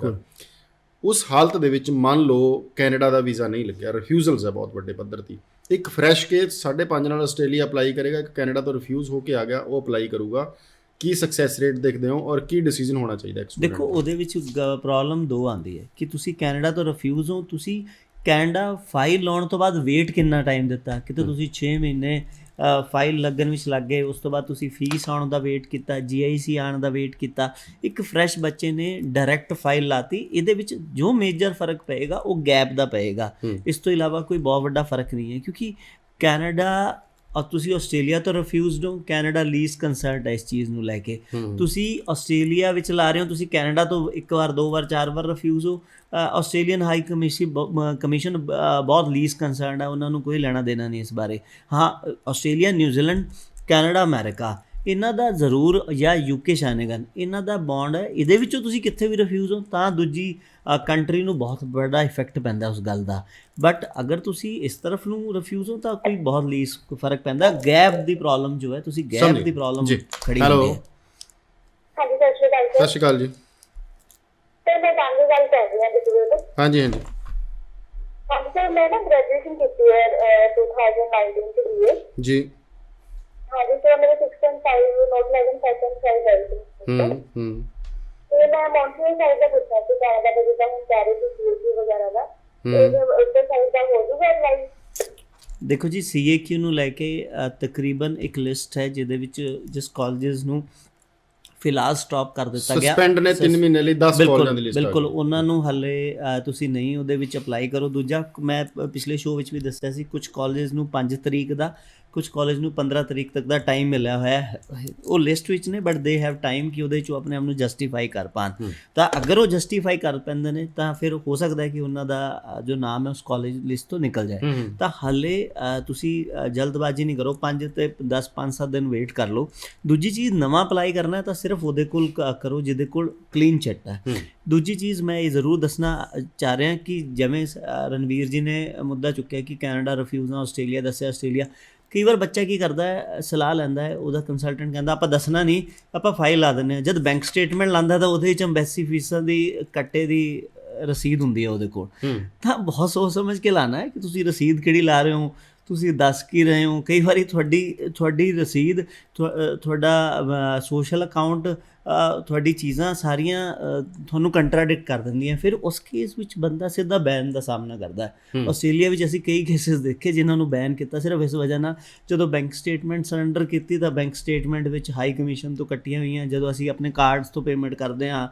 ਉਸ ਹਾਲਤ ਦੇ ਵਿੱਚ ਮੰਨ ਲਓ ਕੈਨੇਡਾ ਦਾ ਵੀਜ਼ਾ ਨਹੀਂ ਲੱਗਿਆ, ਰਿਫਿਊਜ਼ਲਸ ਹੈ ਬਹੁਤ ਵੱਡੇ ਪੱਧਰ 'ਤੇ, ਇੱਕ ਫਰੈਸ਼ ਕੇਸ 5.5 ਨਾਲ ਆਸਟ੍ਰੇਲੀਆ ਅਪਲਾਈ ਕਰੇਗਾ, ਇੱਕ ਕੈਨੇਡਾ ਤੋਂ ਰਿਫਿਊਜ਼ ਹੋ ਕੇ ਆ ਗਿਆ, ਉਹ ਅਪਲਾਈ ਕਰੂਗਾ, ਕੀ ਸਕਸੈਸ ਰੇਟ ਦੇਖਦੇ ਹੋ ਔਰ ਕੀ ਡਿਸੀਜਨ ਹੋਣਾ ਚਾਹੀਦਾ? ਦੇਖੋ, ਉਹਦੇ ਵਿੱਚ ਪ੍ਰੋਬਲਮ 2 ਆਉਂਦੀ ਹੈ ਕਿ ਤੁਸੀਂ ਕੈਨੇਡਾ ਤੋਂ ਰਿਫਿਊਜ਼ ਹੋ, ਤੁਸੀਂ ਕੈਨੇਡਾ ਫਾਈਲ ਲਾਉਣ ਤੋਂ ਬਾਅਦ ਵੇਟ ਕਿੰਨਾ ਟਾਈਮ ਦਿੱਤਾ, ਕਿਤੇ ਤੁਸੀਂ 6 ਮਹੀਨੇ ਫਾਈਲ ਲੱਗਣ ਵਿੱਚ ਲੱਗ ਗਏ, ਉਸ ਤੋਂ ਬਾਅਦ ਤੁਸੀਂ ਫੀਸ ਆਉਣ ਦਾ ਵੇਟ ਕੀਤਾ, GIC ਆਉਣ ਦਾ ਵੇਟ ਕੀਤਾ, ਇੱਕ ਫਰੈਸ਼ ਬੱਚੇ ਨੇ ਡਾਇਰੈਕਟ ਫਾਈਲ ਲਾਤੀ। ਇਹਦੇ ਵਿੱਚ ਜੋ ਮੇਜਰ ਫਰਕ ਪਏਗਾ ਉਹ ਗੈਪ ਦਾ ਪਏਗਾ, ਇਸ ਤੋਂ ਇਲਾਵਾ ਕੋਈ ਬਹੁਤ ਵੱਡਾ ਫਰਕ ਨਹੀਂ ਹੈ। ਕਿਉਂਕਿ ਕੈਨੇਡਾ ਔਰ ਤੁਸੀਂ ਆਸਟ੍ਰੇਲੀਆ ਤੋਂ ਰਿਫਿਊਜ਼ਡ ਹੋ, ਕੈਨੇਡਾ ਲੀਸਟ ਕੰਸਰਨਡ ਹੈ ਇਸ ਚੀਜ਼ ਨੂੰ ਲੈ ਕੇ। ਤੁਸੀਂ ਆਸਟ੍ਰੇਲੀਆ ਵਿੱਚ ਲਾ ਰਹੇ ਹੋ, ਤੁਸੀਂ ਕੈਨੇਡਾ ਤੋਂ 1 ਵਾਰ 2 ਵਾਰ 4 ਵਾਰ ਰਿਫਿਊਜ਼ ਹੋ, ਆਸਟ੍ਰੇਲੀਅਨ ਹਾਈ ਕਮਿਸ਼ਨ ਬਹੁਤ ਲੀਸਟ ਕੰਸਰਨਡ ਹੈ, ਉਹਨਾਂ ਨੂੰ ਕੋਈ ਲੈਣਾ ਦੇਣਾ ਨਹੀਂ ਇਸ ਬਾਰੇ। ਹਾਂ, ਆਸਟ੍ਰੇਲੀਆ, ਨਿਊਜ਼ੀਲੈਂਡ, ਕੈਨੇਡਾ, ਅਮਰੀਕਾ, ਇਹਨਾਂ ਦਾ ਜ਼ਰੂਰ, ਜਾਂ UK ਸ਼ੈਨਗਨ, ਇਹਨਾਂ ਦਾ ਬੌਂਡ ਹੈ। ਇਹਦੇ ਵਿੱਚੋਂ ਤੁਸੀਂ ਕਿੱਥੇ ਵੀ ਰਿਫਿਊਜ਼ ਹੋ ਤਾਂ ਦੂਜੀ ਕੰਟਰੀ ਨੂੰ ਬਹੁਤ ਵੱਡਾ ਇਫੈਕਟ ਪੈਂਦਾ ਉਸ ਗੱਲ ਦਾ। ਬਟ ਅਗਰ ਤੁਸੀਂ ਇਸ ਤਰਫ ਨੂੰ ਰਿਫਿਊਜ਼ ਹੋ ਤਾਂ ਕੋਈ ਬਹੁਤ ਲੀਸ ਫਰਕ ਪੈਂਦਾ। ਗੈਪ ਦੀ ਪ੍ਰੋਬਲਮ ਜੋ ਹੈ, ਤੁਸੀਂ ਗੈਪ ਦੀ ਪ੍ਰੋਬਲਮ ਖੜੀ ਹੁੰਦੀ ਹੈ। ਹਾਂਜੀ, ਸਤਿ ਸ਼੍ਰੀ ਅਕਾਲ। ਸਤਿ ਸ਼੍ਰੀ ਅਕਾਲ ਜੀ। ਸਰ, ਮੈਂ ਤੁਹਾਨੂੰ ਗੱਲ ਕਰ ਰਹੀ ਹਾਂ ਬਿਲਕੁਲ। ਹਾਂਜੀ ਹਾਂਜੀ ਹਾਂਜੀ ਸਰ, ਮੈਂ ਨਾ ਗ੍ਰੈਜੂਏਸ਼ਨ ਕੀਤੀ ਹੈ 2019 ਚ BA ਜੀ। ਹਾਂਜੀ ਸਰ, ਮੇਰੇ 6.5 ਨੋਟ 5.5 ਹੈ। ਤੇ ਮੈਂ ਮੌਂਟਰੀਅਲ ਸਾਈਡ ਦਾ ਪੁੱਛਿਆ ਸੀ, ਕੈਨੇਡਾ ਦਾ, ਜਿੱਦਾਂ ਹੁਣ ਕਹਿ ਰਹੇ ਸੀ CAQ ਵਗੈਰਾ ਦਾ, ਉੱਧਰ ਸਾਈਡ ਦਾ ਹੋ ਜੂਗਾ ਅਪਲਾਈ? ਦੇਖੋ ਜੀ, CAQ ਨੂੰ ਲੈ ਕੇ ਤਕਰੀਬਨ ਇੱਕ ਲਿਸਟ ਹੈ ਜਿਹਦੇ ਵਿੱਚ ਜਿਸ ਕਾਲਜਿਸ ਨੂੰ ਫਿਲਹਾਲ ਸਟਾਪ ਕਰ ਦਿੱਤਾ ਗਿਆ, ਸਸਪੈਂਡ ਨੇ 3 ਮਹੀਨੇ ਲਈ 10 ਕਾਲਜਾਂ ਦੀ ਲਿਸਟ। ਬਿਲਕੁਲ, ਉਹਨਾਂ ਨੂੰ ਹਾਲੇ ਤੁਸੀਂ ਨਹੀਂ ਉਹਦੇ ਵਿੱਚ ਅਪਲਾਈ ਕਰੋ। ਦੂਜਾ, ਮੈਂ ਪਿਛਲੇ ਸ਼ੋਅ ਵਿੱਚ ਵੀ ਦੱਸਿਆ ਸੀ, ਕੁਝ ਕਾਲਜਿਸ ਨੂੰ 5 ਤਰੀਕ ਦਾ ਕੁਝ ਕਾਲਜ ਨੂੰ 15 ਤਰੀਕ ਤੱਕ ਦਾ ਟਾਈਮ ਮਿਲਿਆ ਹੋਇਆ ਹੈ, ਉਹ ਲਿਸਟ ਵਿੱਚ ਨੇ, ਬਟ ਦੇ ਹੈਵ ਟਾਈਮ ਕਿ ਉਹਦੇ 'ਚੋਂ ਆਪਣੇ ਆਪ ਨੂੰ ਜਸਟੀਫਾਈ ਕਰ ਪਾਉਣ। ਤਾਂ ਅਗਰ ਉਹ ਜਸਟੀਫਾਈ ਕਰ ਪੈਂਦੇ ਨੇ ਤਾਂ ਫਿਰ ਹੋ ਸਕਦਾ ਹੈ ਕਿ ਉਹਨਾਂ ਦਾ ਜੋ ਨਾਮ ਹੈ ਉਸ ਕਾਲਜ ਲਿਸਟ ਤੋਂ ਨਿਕਲ ਜਾਏ। ਤਾਂ ਹਾਲੇ ਤੁਸੀਂ ਜਲਦਬਾਜ਼ੀ ਨਹੀਂ ਕਰੋ, 5-7 ਦਿਨ ਵੇਟ ਕਰ ਲਓ। ਦੂਜੀ ਚੀਜ਼, ਨਵਾਂ ਅਪਲਾਈ ਕਰਨਾ ਤਾਂ ਸਿਰਫ ਉਹਦੇ ਕੋਲ ਕਰੋ ਜਿਹਦੇ ਕੋਲ ਕਲੀਨ ਚਿੱਟ ਹੈ। ਦੂਜੀ ਚੀਜ਼ ਮੈਂ ਇਹ ਜ਼ਰੂਰ ਦੱਸਣਾ ਚਾਹ ਰਿਹਾ ਕਿ ਜਿਵੇਂ ਰਣਵੀਰ ਜੀ ਨੇ ਮੁੱਦਾ ਚੁੱਕਿਆ ਕਿ ਕੈਨੇਡਾ ਰਿਫਿਊਜ਼ ਨਾਲ ਆਸਟ੍ਰੇਲੀਆ ਦੱਸਿਆ, ਆਸਟ੍ਰੇਲੀਆ, ਕਈ ਵਾਰ ਬੱਚਾ ਕੀ ਕਰਦਾ ਹੈ, ਸਲਾਹ ਲੈਂਦਾ ਹੈ, ਉਹਦਾ ਕੰਸਲਟੈਂਟ ਕਹਿੰਦਾ ਆਪਾਂ ਦੱਸਣਾ ਨਹੀਂ, ਆਪਾਂ ਫਾਈਲ ਲਾ ਦਿੰਦੇ ਹਾਂ। ਜਦ ਬੈਂਕ ਸਟੇਟਮੈਂਟ ਲਾਉਂਦਾ ਤਾਂ ਉਹਦੇ ਵਿੱਚ ਅੰਬੈਸੀ ਫੀਸਾਂ ਦੀ ਕੱਟੇ ਦੀ ਰਸੀਦ ਹੁੰਦੀ ਹੈ ਉਹਦੇ ਕੋਲ। ਤਾਂ ਬਹੁਤ ਸੋਚ ਸਮਝ ਕੇ ਲਾਣਾ ਹੈ ਕਿ ਤੁਸੀਂ ਰਸੀਦ ਕਿਹੜੀ ਲਾ ਰਹੇ ਹੋ, ਤੁਸੀਂ ਦੱਸ ਕੀ ਰਹੇ ਹੋ। ਕਈ ਵਾਰੀ ਤੁਹਾਡੀ ਰਸੀਦ, ਤੁਹਾਡਾ ਸੋਸ਼ਲ ਅਕਾਊਂਟ, ਤੁਹਾਡੀ ਚੀਜ਼ਾਂ ਸਾਰੀਆਂ ਤੁਹਾਨੂੰ ਕੰਟਰਾਡਿਕਟ ਕਰ ਦਿੰਦੀਆਂ। ਫਿਰ ਉਸ ਕੇਸ ਵਿੱਚ ਬੰਦਾ ਸਿੱਧਾ ਬੈਨ ਦਾ ਸਾਹਮਣਾ ਕਰਦਾ ਹੈ। ਆਸਟ੍ਰੇਲੀਆ ਵਿੱਚ ਅਸੀਂ ਕਈ ਕੇਸਿਸ ਦੇਖੇ ਜਿਨ੍ਹਾਂ ਨੂੰ ਬੈਨ ਕੀਤਾ ਸਿਰਫ ਇਸ ਵਜ੍ਹਾ ਨਾਲ, ਜਦੋਂ ਬੈਂਕ ਸਟੇਟਮੈਂਟ ਸਰੈਂਡਰ ਕੀਤੀ ਤਾਂ ਬੈਂਕ ਸਟੇਟਮੈਂਟ ਵਿੱਚ ਹਾਈ ਕਮਿਸ਼ਨ ਤੋਂ ਕੱਟੀਆਂ ਹੋਈਆਂ, ਜਦੋਂ ਅਸੀਂ ਆਪਣੇ ਕਾਰਡਸ ਤੋਂ ਪੇਮੈਂਟ ਕਰਦੇ ਹਾਂ,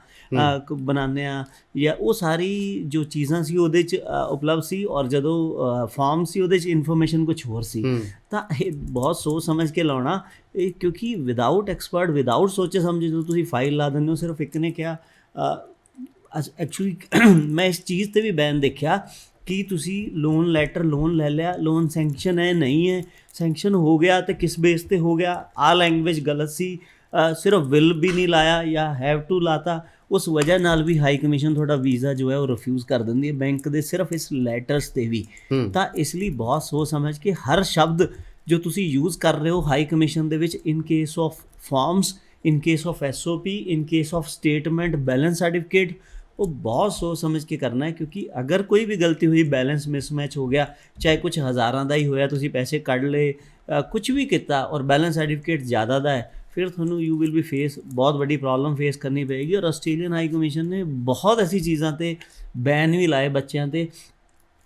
ਬਣਾਉਂਦੇ ਹਾਂ, ਜਾਂ ਉਹ ਸਾਰੀ ਜੋ ਚੀਜ਼ਾਂ ਸੀ ਉਹਦੇ 'ਚ ਉਪਲਬਧ ਸੀ, ਔਰ ਜਦੋਂ ਫਾਰਮ ਸੀ ਉਹਦੇ 'ਚ ਇਨਫੋਰਮੇਸ਼ਨ ਕੁਛ ਹੋਰ ਸੀ। ਤਾਂ ਇਹ ਬਹੁਤ ਸੋਚ ਸਮਝ ਕੇ ਲਾਉਣਾ, ਇਹ ਕਿਉਂਕਿ ਵਿਦਾਊਟ ਐਕਸਪਰਟ, ਵਿਦਾਊਟ ਸੋਚੇ ਸਮਝੇ ਜਦੋਂ ਤੁਸੀਂ ਫਾਈਲ ਲਾ ਦਿੰਦੇ ਹੋ। ਸਿਰਫ ਇੱਕ ਨੇ ਕਿਹਾ, ਐਕਚੁਅਲੀ ਮੈਂ ਇਸ ਚੀਜ਼ 'ਤੇ ਵੀ ਬੈਨ ਦੇਖਿਆ ਕਿ ਤੁਸੀਂ ਲੋਨ ਲੈਟਰ, ਲੋਨ ਲੈ ਲਿਆ, ਲੋਨ ਸੈਂਕਸ਼ਨ ਹੈ ਨਹੀਂ ਹੈ, ਸੈਂਕਸ਼ਨ ਹੋ ਗਿਆ ਅਤੇ ਕਿਸ ਬੇਸ 'ਤੇ ਹੋ ਗਿਆ, ਆਹ ਲੈਂਗੁਏਜ ਗਲਤ ਸੀ, ਸਿਰਫ ਵਿਲ ਵੀ ਨਹੀਂ ਲਾਇਆ ਜਾਂ ਹੈਵ ਟੂ ਲਾਤਾ, ਉਸ ਵਜ੍ਹਾ ਨਾਲ ਵੀ ਹਾਈ ਕਮਿਸ਼ਨ ਤੁਹਾਡਾ ਵੀਜ਼ਾ ਜੋ ਹੈ ਉਹ ਰਿਫਿਊਜ਼ ਕਰ ਦਿੰਦੀ ਹੈ ਬੈਂਕ ਦੇ ਸਿਰਫ ਇਸ ਲੈਟਰਸ 'ਤੇ ਵੀ। ਤਾਂ ਇਸ ਲਈ ਬਹੁਤ ਸੋਚ ਸਮਝ ਕੇ ਹਰ ਸ਼ਬਦ ਜੋ ਤੁਸੀਂ ਯੂਜ਼ ਕਰ ਰਹੇ ਹੋ ਹਾਈ ਕਮਿਸ਼ਨ ਦੇ ਵਿੱਚ, in case of farms, in case of SOP, in case of statement, balance certificate, ਉਹ ਬਹੁਤ ਸੋਚ ਸਮਝ ਕੇ ਕਰਨਾ ਹੈ। ਕਿਉਂਕਿ ਅਗਰ ਕੋਈ ਵੀ ਗਲਤੀ ਹੋਈ, ਬੈਲੈਂਸ ਮਿਸਮੈਚ ਹੋ ਗਿਆ, ਚਾਹੇ ਕੁਝ ਹਜ਼ਾਰਾਂ ਦਾ ਹੀ ਹੋਇਆ, ਤੁਸੀਂ ਪੈਸੇ ਕੱਢ ਲਏ, ਕੁਝ ਵੀ ਕੀਤਾ ਔਰ ਬੈਲੈਂਸ ਸਰਟੀਫਿਕੇਟ ਜ਼ਿਆਦਾ ਦਾ ਹੈ, ਫਿਰ ਤੁਹਾਨੂੰ ਯੂ ਵਿਲ ਬੀ ਫੇਸ, ਬਹੁਤ ਵੱਡੀ ਪ੍ਰੋਬਲਮ ਫੇਸ ਕਰਨੀ ਪਏਗੀ। ਔਰ ਆਸਟ੍ਰੇਲੀਅਨ ਹਾਈ ਕਮਿਸ਼ਨ ਨੇ ਬਹੁਤ ਐਸੀ ਚੀਜ਼ਾਂ 'ਤੇ ਬੈਨ ਵੀ ਲਾਏ ਬੱਚਿਆਂ 'ਤੇ,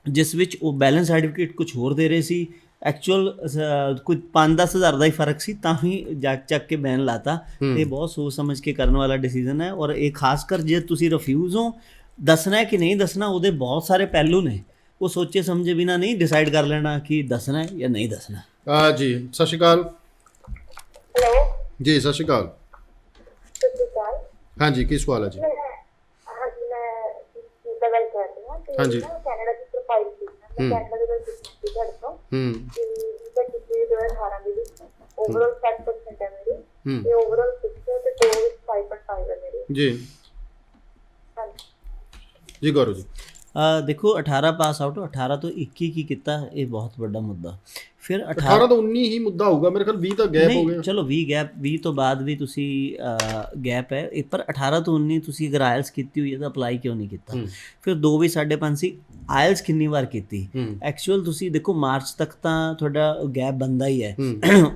ਜਿਸ ਵਿੱਚ ਉਹ ਬੈਲੈਂਸ ਸਰਟੀਫਿਕੇਟ ਕੁਝ ਹੋਰ ਦੇ ਰਹੇ ਸੀ, ਐਕਚੁਅਲ ਕੁਝ 5-10 ਹਜ਼ਾਰ ਦਾ ਹੀ ਫਰਕ ਸੀ, ਤਾਂ ਵੀ ਚੱਕ ਕੇ ਬੈਨ ਲਾਤਾ। ਇਹ ਬਹੁਤ ਸੋਚ ਸਮਝ ਕੇ ਕਰਨ ਵਾਲਾ ਡਿਸੀਜ਼ਨ ਹੈ। ਔਰ ਇਹ ਖਾਸ ਕਰ ਜੇ ਤੁਸੀਂ ਰਿਫਿਊਜ਼ ਹੋ, ਦੱਸਣਾ ਹੈ ਕਿ ਨਹੀਂ ਦੱਸਣਾ, ਉਹਦੇ ਬਹੁਤ ਸਾਰੇ ਪਹਿਲੂ ਨੇ, ਉਹ ਸੋਚੇ ਸਮਝੇ ਬਿਨਾਂ ਨਹੀਂ ਡਿਸਾਈਡ ਕਰ ਲੈਣਾ ਕਿ ਦੱਸਣਾ ਹੈ ਜਾਂ ਨਹੀਂ ਦੱਸਣਾ। ਜੀ ਸਤਿ ਸ਼੍ਰੀ ਅਕਾਲ। ਹੈਲੋ ਜੀ ਸਤਿ ਸ਼੍ਰੀ ਅਕਾਲ। ਸਤਿ ਸ਼੍ਰੀ ਅਕਾਲ। ਹਾਂਜੀ, ਕੀ ਸਵਾਲ ਹੈ ਜੀ? ਹਾਂਜੀ, ਮੈਂ ਇਸ ਦਾ ਗੱਲ ਕਰ ਰਹੀ ਹਾਂ ਕਿ ਹਾਂਜੀ। ਕੈਨੇਡਾ ਦੀ ਪ੍ਰੋਫਾਈਲ ਸੀ, ਮੈਂ ਕੈਨੇਡਾ ਦੇ ਵਿੱਚ ਸੀ ਤੁਹਾਡੇ ਤੋਂ ਕਿ ਇਹਦਾ ਕਿਤੇ 2018 ਦੇ ਵਿੱਚ ਓਵਰਆਲ 60% ਹੈ ਮੇਰੀ, ਤੇ ਓਵਰਆਲ 6 ਤੇ 5.5 ਹੈ ਮੇਰੀ। ਜੀ ਹਾਂਜੀ ਜੀ ਗੌਰਵ ਜੀ। ਦੇਖੋ 18 ਪਾਸ ਆਊਟ, 18 ਤੋਂ 21 ਕੀ ਕੀਤਾ, ਇਹ ਬਹੁਤ ਵੱਡਾ ਮੁੱਦਾ। ਫਿਰ 18 ਤੋਂ 19 ਹੀ ਮੁੱਦਾ ਹੋਊਗਾ ਮੇਰੇ ਖਿਆਲ, 20 ਤਾਂ ਗੈਪ ਹੋ ਗਿਆ। ਚਲੋ 20 ਗੈਪ, 20 ਤੋਂ ਬਾਅਦ ਵੀ ਤੁਸੀਂ ਗੈਪ ਹੈ, ਪਰ 18 ਤੋਂ 19 ਤੁਸੀਂ ਅਗਰ ਆਇਲਸ ਕੀਤੀ ਹੋਈ ਹੈ ਤਾਂ ਅਪਲਾਈ ਕਿਉਂ ਨਹੀਂ ਕੀਤਾ? ਫਿਰ 2 ਵੀ 5.5 ਸੀ, ਆਇਲਸ ਕਿੰਨੀ ਵਾਰ ਕੀਤੀ? ਐਕਚੁਅਲ ਤੁਸੀਂ ਦੇਖੋ ਮਾਰਚ ਤੱਕ ਤਾਂ ਤੁਹਾਡਾ ਗੈਪ ਬੰਦਾ ਹੀ ਹੈ।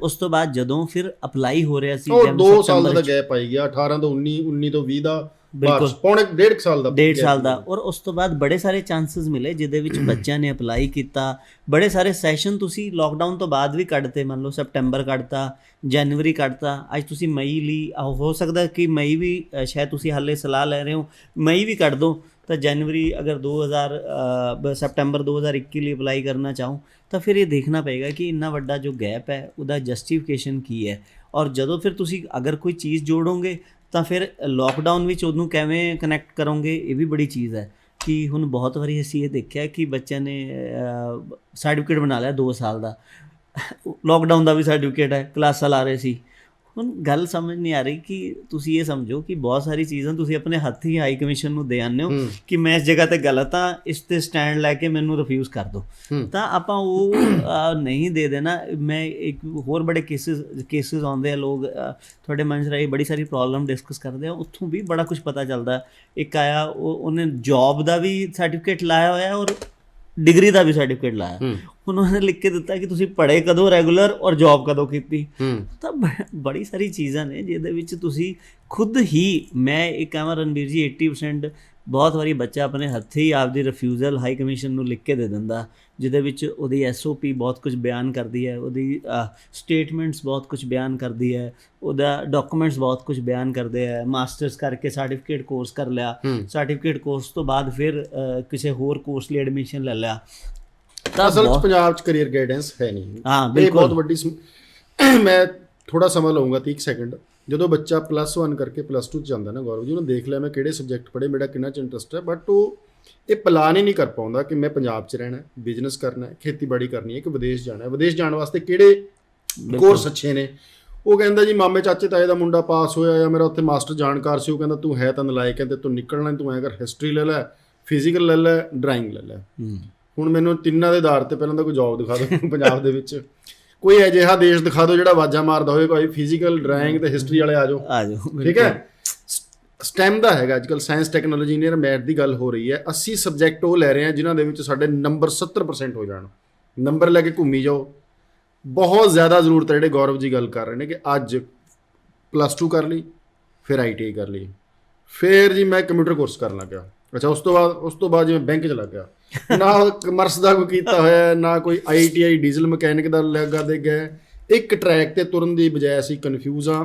ਉਸ ਤੋਂ ਬਾਅਦ ਜਦੋਂ ਫਿਰ ਅਪਲਾਈ ਹੋ ਰਿਹਾ ਸੀ, 2 ਸਾਲ ਦਾ ਗੈਪ ਆਈ ਗਿਆ, 18 ਤੋਂ 19, 19 ਤੋਂ 20 ਦਾ, ਬਿਲਕੁਲ ਪੌਣੇ 1.5 ਸਾਲ ਦਾ, 1.5 ਸਾਲ ਦਾ। ਔਰ ਉਸ ਤੋਂ ਬਾਅਦ ਬੜੇ ਸਾਰੇ ਚਾਂਸਸ ਮਿਲੇ ਜਿਹਦੇ ਵਿੱਚ ਬੱਚਿਆਂ ਨੇ ਅਪਲਾਈ ਕੀਤਾ। ਬੜੇ ਸਾਰੇ ਸੈਸ਼ਨ ਤੁਸੀਂ ਲੋਕਡਾਊਨ ਤੋਂ ਬਾਅਦ ਵੀ ਕੱਢਤੇ, ਮੰਨ ਲਓ ਸੈਪਟੈਂਬਰ ਕੱਢਤਾ, ਜਨਵਰੀ ਕੱਢਤਾ, ਅੱਜ ਤੁਸੀਂ ਮਈ ਲਈ, ਹੋ ਸਕਦਾ ਕਿ ਮਈ ਵੀ, ਸ਼ਾਇਦ ਤੁਸੀਂ ਹਾਲੇ ਸਲਾਹ ਲੈ ਰਹੇ ਹੋ ਮਈ ਵੀ ਕੱਢ ਦਿਓ, ਤਾਂ ਜਨਵਰੀ ਅਗਰ ਸੈਪਟੈਂਬਰ 2021 ਲਈ ਅਪਲਾਈ ਕਰਨਾ ਚਾਹੋ ਤਾਂ ਫਿਰ ਇਹ ਦੇਖਣਾ ਪਏਗਾ ਕਿ ਇੰਨਾ ਵੱਡਾ ਜੋ ਗੈਪ ਹੈ ਉਹਦਾ ਜਸਟੀਫਿਕੇਸ਼ਨ ਕੀ ਹੈ। ਔਰ ਜਦੋਂ ਫਿਰ ਤੁਸੀਂ ਅਗਰ ਕੋਈ ਚੀਜ਼ ਜੋੜੋਗੇ ਤਾਂ ਫਿਰ ਲੋਕਡਾਊਨ ਵਿੱਚ ਉਹਨੂੰ ਕਿਵੇਂ ਕਨੈਕਟ ਕਰੋਗੇ, ਇਹ ਵੀ ਬੜੀ ਚੀਜ਼ ਹੈ। ਕਿ ਹੁਣ ਬਹੁਤ ਵਾਰੀ ਅਸੀਂ ਇਹ ਦੇਖਿਆ ਕਿ ਬੱਚਿਆਂ ਨੇ ਸਰਟੀਫਿਕੇਟ ਬਣਾ ਲਿਆ 2 ਸਾਲ ਦਾ, ਲੋਕਡਾਊਨ ਦਾ ਵੀ ਸਰਟੀਫਿਕੇਟ ਹੈ, ਕਲਾਸਾਂ ਲਾ ਰਹੇ ਸੀ। ਹੁਣ ਗੱਲ ਸਮਝ ਨਹੀਂ ਆ ਰਹੀ ਕਿ ਤੁਸੀਂ ਇਹ ਸਮਝੋ ਕਿ ਬਹੁਤ ਸਾਰੀ ਚੀਜ਼ਾਂ ਤੁਸੀਂ ਆਪਣੇ ਹੱਥ ਹੀ ਹਾਈ ਕਮਿਸ਼ਨ ਨੂੰ ਦੇ ਆਉਂਦੇ ਹੋ ਕਿ ਮੈਂ ਇਸ ਜਗ੍ਹਾ 'ਤੇ ਗਲਤ ਹਾਂ, ਇਸ 'ਤੇ ਸਟੈਂਡ ਲੈ ਕੇ ਮੈਨੂੰ ਰਿਫਿਊਜ਼ ਕਰ ਦਿਓ। ਤਾਂ ਆਪਾਂ ਉਹ ਨਹੀਂ ਦੇ ਦੇਣਾ। ਮੈਂ ਇੱਕ ਹੋਰ ਬੜੇ ਕੇਸਿਸ ਆਉਂਦੇ ਆ, ਲੋਕ ਤੁਹਾਡੇ ਮਨ 'ਚ ਰਹੀ ਬੜੀ ਸਾਰੀ ਪ੍ਰੋਬਲਮ ਡਿਸਕਸ ਕਰਦੇ ਆ, ਉੱਥੋਂ ਵੀ ਬੜਾ ਕੁਝ ਪਤਾ ਚੱਲਦਾ। ਇੱਕ ਆਇਆ, ਉਹਨੇ ਜੌਬ ਦਾ ਵੀ ਸਰਟੀਫਿਕੇਟ ਲਾਇਆ ਹੋਇਆ ਔਰ ਡਿਗਰੀ ਦਾ ਵੀ ਸਰਟੀਫਿਕੇਟ ਲਾਇਆ। ਹੁਣ ਉਹਨੇ ਲਿਖ ਕੇ ਦਿੱਤਾ ਕਿ ਤੁਸੀਂ ਪੜ੍ਹੇ ਕਦੋਂ ਰੈਗੂਲਰ ਔਰ ਜੌਬ ਕਦੋਂ ਕੀਤੀ। ਤਾਂ ਬੜੀ ਸਾਰੀ ਚੀਜ਼ਾਂ ਨੇ ਜਿਹਦੇ ਵਿੱਚ ਤੁਸੀਂ ਖੁਦ ਹੀ, ਮੈਂ ਇਹ ਕਹਾਂ ਰਣਬੀਰ ਜੀ 80% ਬਹੁਤ ਵਾਰੀ ਬੱਚਾ ਆਪਣੇ ਹੱਥੀਂ ਆਪਦੀ ਰਿਫਿਊਜ਼ਲ ਹਾਈ ਕਮਿਸ਼ਨ ਨੂੰ ਲਿਖ ਕੇ ਦੇ ਦਿੰਦਾ, ਜਿਹਦੇ ਵਿੱਚ ਉਹਦੀ SOP ਬਹੁਤ ਕੁਝ ਬਿਆਨ ਕਰਦੀ ਹੈ, ਉਹਦੀ ਸਟੇਟਮੈਂਟਸ ਬਹੁਤ ਕੁਝ ਬਿਆਨ ਕਰਦੀ ਹੈ, ਉਹਦਾ ਡਾਕੂਮੈਂਟਸ ਬਹੁਤ ਕੁਝ ਬਿਆਨ ਕਰਦੇ ਹੈ। ਮਾਸਟਰਸ ਕਰਕੇ ਸਰਟੀਫਿਕੇਟ ਕੋਰਸ ਕਰ ਲਿਆ, ਸਰਟੀਫਿਕੇਟ ਕੋਰਸ ਤੋਂ ਬਾਅਦ ਫਿਰ ਕਿਸੇ ਹੋਰ ਕੋਰਸ ਲਈ ਐਡਮਿਸ਼ਨ ਲੈ ਲਿਆ, ਤਾਂ ਅਸਲ 'ਚ ਪੰਜਾਬ 'ਚ ਕੈਰੀਅਰ ਗਾਈਡੈਂਸ ਹੈ ਨਹੀਂ। ਹਾਂ ਇਹ ਬਿਲਕੁਲ ਬਹੁਤ ਵੱਡੀ ਮੈਂ ਥੋੜਾ ਸਮਾਂ ਲਵਾਂਗਾ 30 ਸੈਕਿੰਡ। ਜਦੋਂ ਬੱਚਾ +1 ਕਰਕੇ +2 'ਚ ਜਾਂਦਾ ਨਾ ਗੌਰਵ ਜੀ, ਉਹਨੂੰ ਦੇਖ ਲਿਆ ਮੈਂ ਕਿਹੜੇ ਸਬਜੈਕਟ ਪੜ੍ਹੇ, ਮੇਰਾ ਕਿੰਨਾ 'ਚ ਇੰਟਰਸਟ ਹੈ, ਬਟ ਉਹ ਇਹ ਪਲਾਨ ਹੀ ਨਹੀਂ ਕਰ ਪਾਉਂਦਾ ਕਿ ਮੈਂ ਪੰਜਾਬ 'ਚ ਰਹਿਣਾ, ਬਿਜ਼ਨਸ ਕਰਨਾ, ਖੇਤੀਬਾੜੀ ਕਰਨੀ ਹੈ, ਕਿ ਵਿਦੇਸ਼ ਜਾਣਾ ਹੈ, ਵਿਦੇਸ਼ ਜਾਣ ਵਾਸਤੇ ਕਿਹੜੇ ਕੋਰਸ ਅੱਛੇ ਨੇ। ਉਹ ਕਹਿੰਦਾ ਜੀ ਮਾਮੇ ਚਾਚੇ ਤਾਏ ਦਾ ਮੁੰਡਾ ਪਾਸ ਹੋਇਆ ਜਾਂ ਮੇਰਾ ਉੱਥੇ ਮਾਸਟਰ ਜਾਣਕਾਰ ਸੀ, ਉਹ ਕਹਿੰਦਾ ਤੂੰ ਹੈ ਤਾਂ ਨਲਾਇਕ, ਕਹਿੰਦੇ ਤੂੰ ਨਿਕਲਣਾ, ਤੂੰ ਐਂ ਕਰ ਹਿਸਟਰੀ ਲੈ ਲੈ, ਫਿਜ਼ੀਕਲ ਲੈ ਲੈ, ਡਰਾਇੰਗ ਲੈ ਲੈ। ਹੁਣ ਮੈਨੂੰ ਤਿੰਨਾਂ ਦੇ ਆਧਾਰ 'ਤੇ ਪਹਿਲਾਂ ਤਾਂ ਕੋਈ ਜੋਬ ਦਿਖਾ ਦਿਓ ਪੰਜਾਬ ਦੇ ਵਿੱਚ, ਕੋਈ ਅਜਿਹਾ ਦੇਸ਼ ਦਿਖਾ ਦਿਓ ਜਿਹੜਾ ਆਵਾਜ਼ਾਂ ਮਾਰਦਾ ਹੋਵੇ ਕੋਈ ਫਿਜ਼ੀਕਲ, ਡਰਾਇੰਗ ਤੇ ਹਿਸਟਰੀ ਵਾਲੇ ਆ ਜਾਓ। ਠੀਕ ਹੈ, ਸਟੈਮ ਦਾ ਹੈਗਾ ਅੱਜ ਕੱਲ੍ਹ, ਸਾਇੰਸ ਟੈਕਨੋਲੋਜੀ ਇੰਜੀਨੀਅਰ ਮੈਥ ਦੀ ਗੱਲ ਹੋ ਰਹੀ ਹੈ। 80 ਸਬਜੈਕਟ ਉਹ ਲੈ ਰਹੇ ਆ ਜਿਨ੍ਹਾਂ ਦੇ ਵਿੱਚ ਸਾਡੇ ਨੰਬਰ 70% ਹੋ ਜਾਣ, ਨੰਬਰ ਲੈ ਕੇ ਘੁੰਮੀ ਜਾਓ। ਬਹੁਤ ਜ਼ਿਆਦਾ ਜ਼ਰੂਰਤ ਹੈ, ਜਿਹੜੇ ਗੌਰਵ ਜੀ ਗੱਲ ਕਰ ਰਹੇ ਨੇ ਕਿ ਅੱਜ +2 ਕਰ ਲਈ, ਫਿਰ ITI ਕਰ ਲਈ, ਫਿਰ ਜੀ ਮੈਂ ਕੰਪਿਊਟਰ ਕੋਰਸ ਕਰਨ ਲੱਗ ਗਿਆ। ਅੱਛਾ, ਉਸ ਤੋਂ ਬਾਅਦ ਜਿਵੇਂ ਬੈਂਕ 'ਚ ਲੱਗ ਗਿਆ, ਨਾ ਕਮਰਸ ਦਾ ਕੋਈ ਕੀਤਾ ਹੋਇਆ, ਨਾ ਕੋਈ ITI ਡੀਜ਼ਲ ਮਕੈਨਿਕ ਦਾ ਲੱਗਾ ਦੇ ਗਏ। ਇੱਕ ਟਰੈਕ ਤੇ ਤੁਰਨ ਦੀ ਬਜਾਏ ਅਸੀਂ ਕਨਫਿਊਜ਼ ਹਾਂ।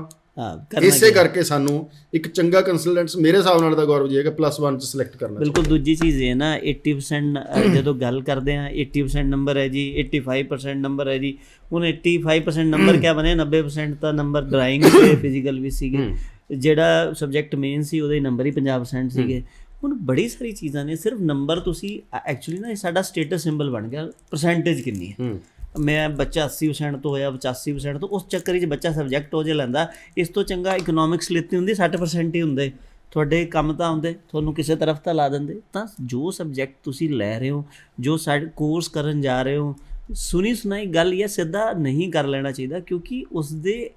ਇਸੇ ਕਰਕੇ ਸਾਨੂੰ ਇੱਕ ਚੰਗਾ ਕੰਸਲਟੈਂਟ ਮੇਰੇ ਹਿਸਾਬ ਨਾਲ ਤਾਂ ਗੌਰਵ ਜੀ ਹੈ ਕਿ +1 ਚ ਸਿਲੈਕਟ ਕਰਨਾ। ਬਿਲਕੁਲ। ਦੂਜੀ ਚੀਜ਼ ਇਹ ਨਾ 80% ਜਦੋਂ ਗੱਲ ਕਰਦੇ ਹਾਂ 80% ਨੰਬਰ ਹੈ ਜੀ, 85% ਨੰਬਰ ਹੈ ਜੀ। ਹੁਣ 85% ਨੰਬਰ ਕਿਆ ਬਣੇ, 90% ਤਾਂ ਨੰਬਰ ਡਰਾਇੰਗ ਤੇ ਫਿਜ਼ੀਕਲ ਵੀ ਸੀਗੇ। ਜਿਹੜਾ ਸਬਜੈਕਟ ਮੇਨ ਸੀ ਉਹਦੇ ਨੰਬਰ ਹੀ 50% ਸੀਗੇ। ਹੁਣ ਬੜੀ ਸਾਰੀ ਚੀਜ਼ਾਂ ਨੇ, ਸਿਰਫ ਨੰਬਰ ਤੁਸੀਂ ਐਕਚੁਅਲੀ ਨਾ ਸਾਡਾ ਸਟੇਟਸ ਸਿੰਬਲ ਬਣ ਗਿਆ, ਪਰਸੈਂਟੇਜ ਕਿੰਨੀ ਹੈ। ਮੈਂ ਬੱਚਾ 80% ਤੋਂ ਹੋਇਆ 85% ਤੋਂ, ਉਸ ਚੱਕਰ 'ਚ ਬੱਚਾ ਸਬਜੈਕਟ ਹੋ ਜੇ ਲੈਂਦਾ। ਇਸ ਤੋਂ ਚੰਗਾ ਇਕਨੋਮਿਕਸ ਲਿੱਤੀ ਹੁੰਦੀ 60% ਹੀ ਹੁੰਦੇ, ਤੁਹਾਡੇ ਕੰਮ ਤਾਂ ਆਉਂਦੇ, ਤੁਹਾਨੂੰ ਕਿਸੇ ਤਰਫ ਤਾਂ ਲਾ ਦਿੰਦੇ। ਤਾਂ ਜੋ ਸਬਜੈਕਟ ਤੁਸੀਂ ਲੈ ਰਹੇ ਹੋ, ਜੋ ਸਾਡੇ ਕੋਰਸ ਕਰਨ ਜਾ ਰਹੇ ਹੋ, ਸੁਣੀ ਸੁਣਾਈ ਗੱਲ ਜਾਂ ਸਿੱਧਾ ਨਹੀਂ ਕਰ ਲੈਣਾ ਚਾਹੀਦਾ, ਕਿਉਂਕਿ ਉਸ ਦੇ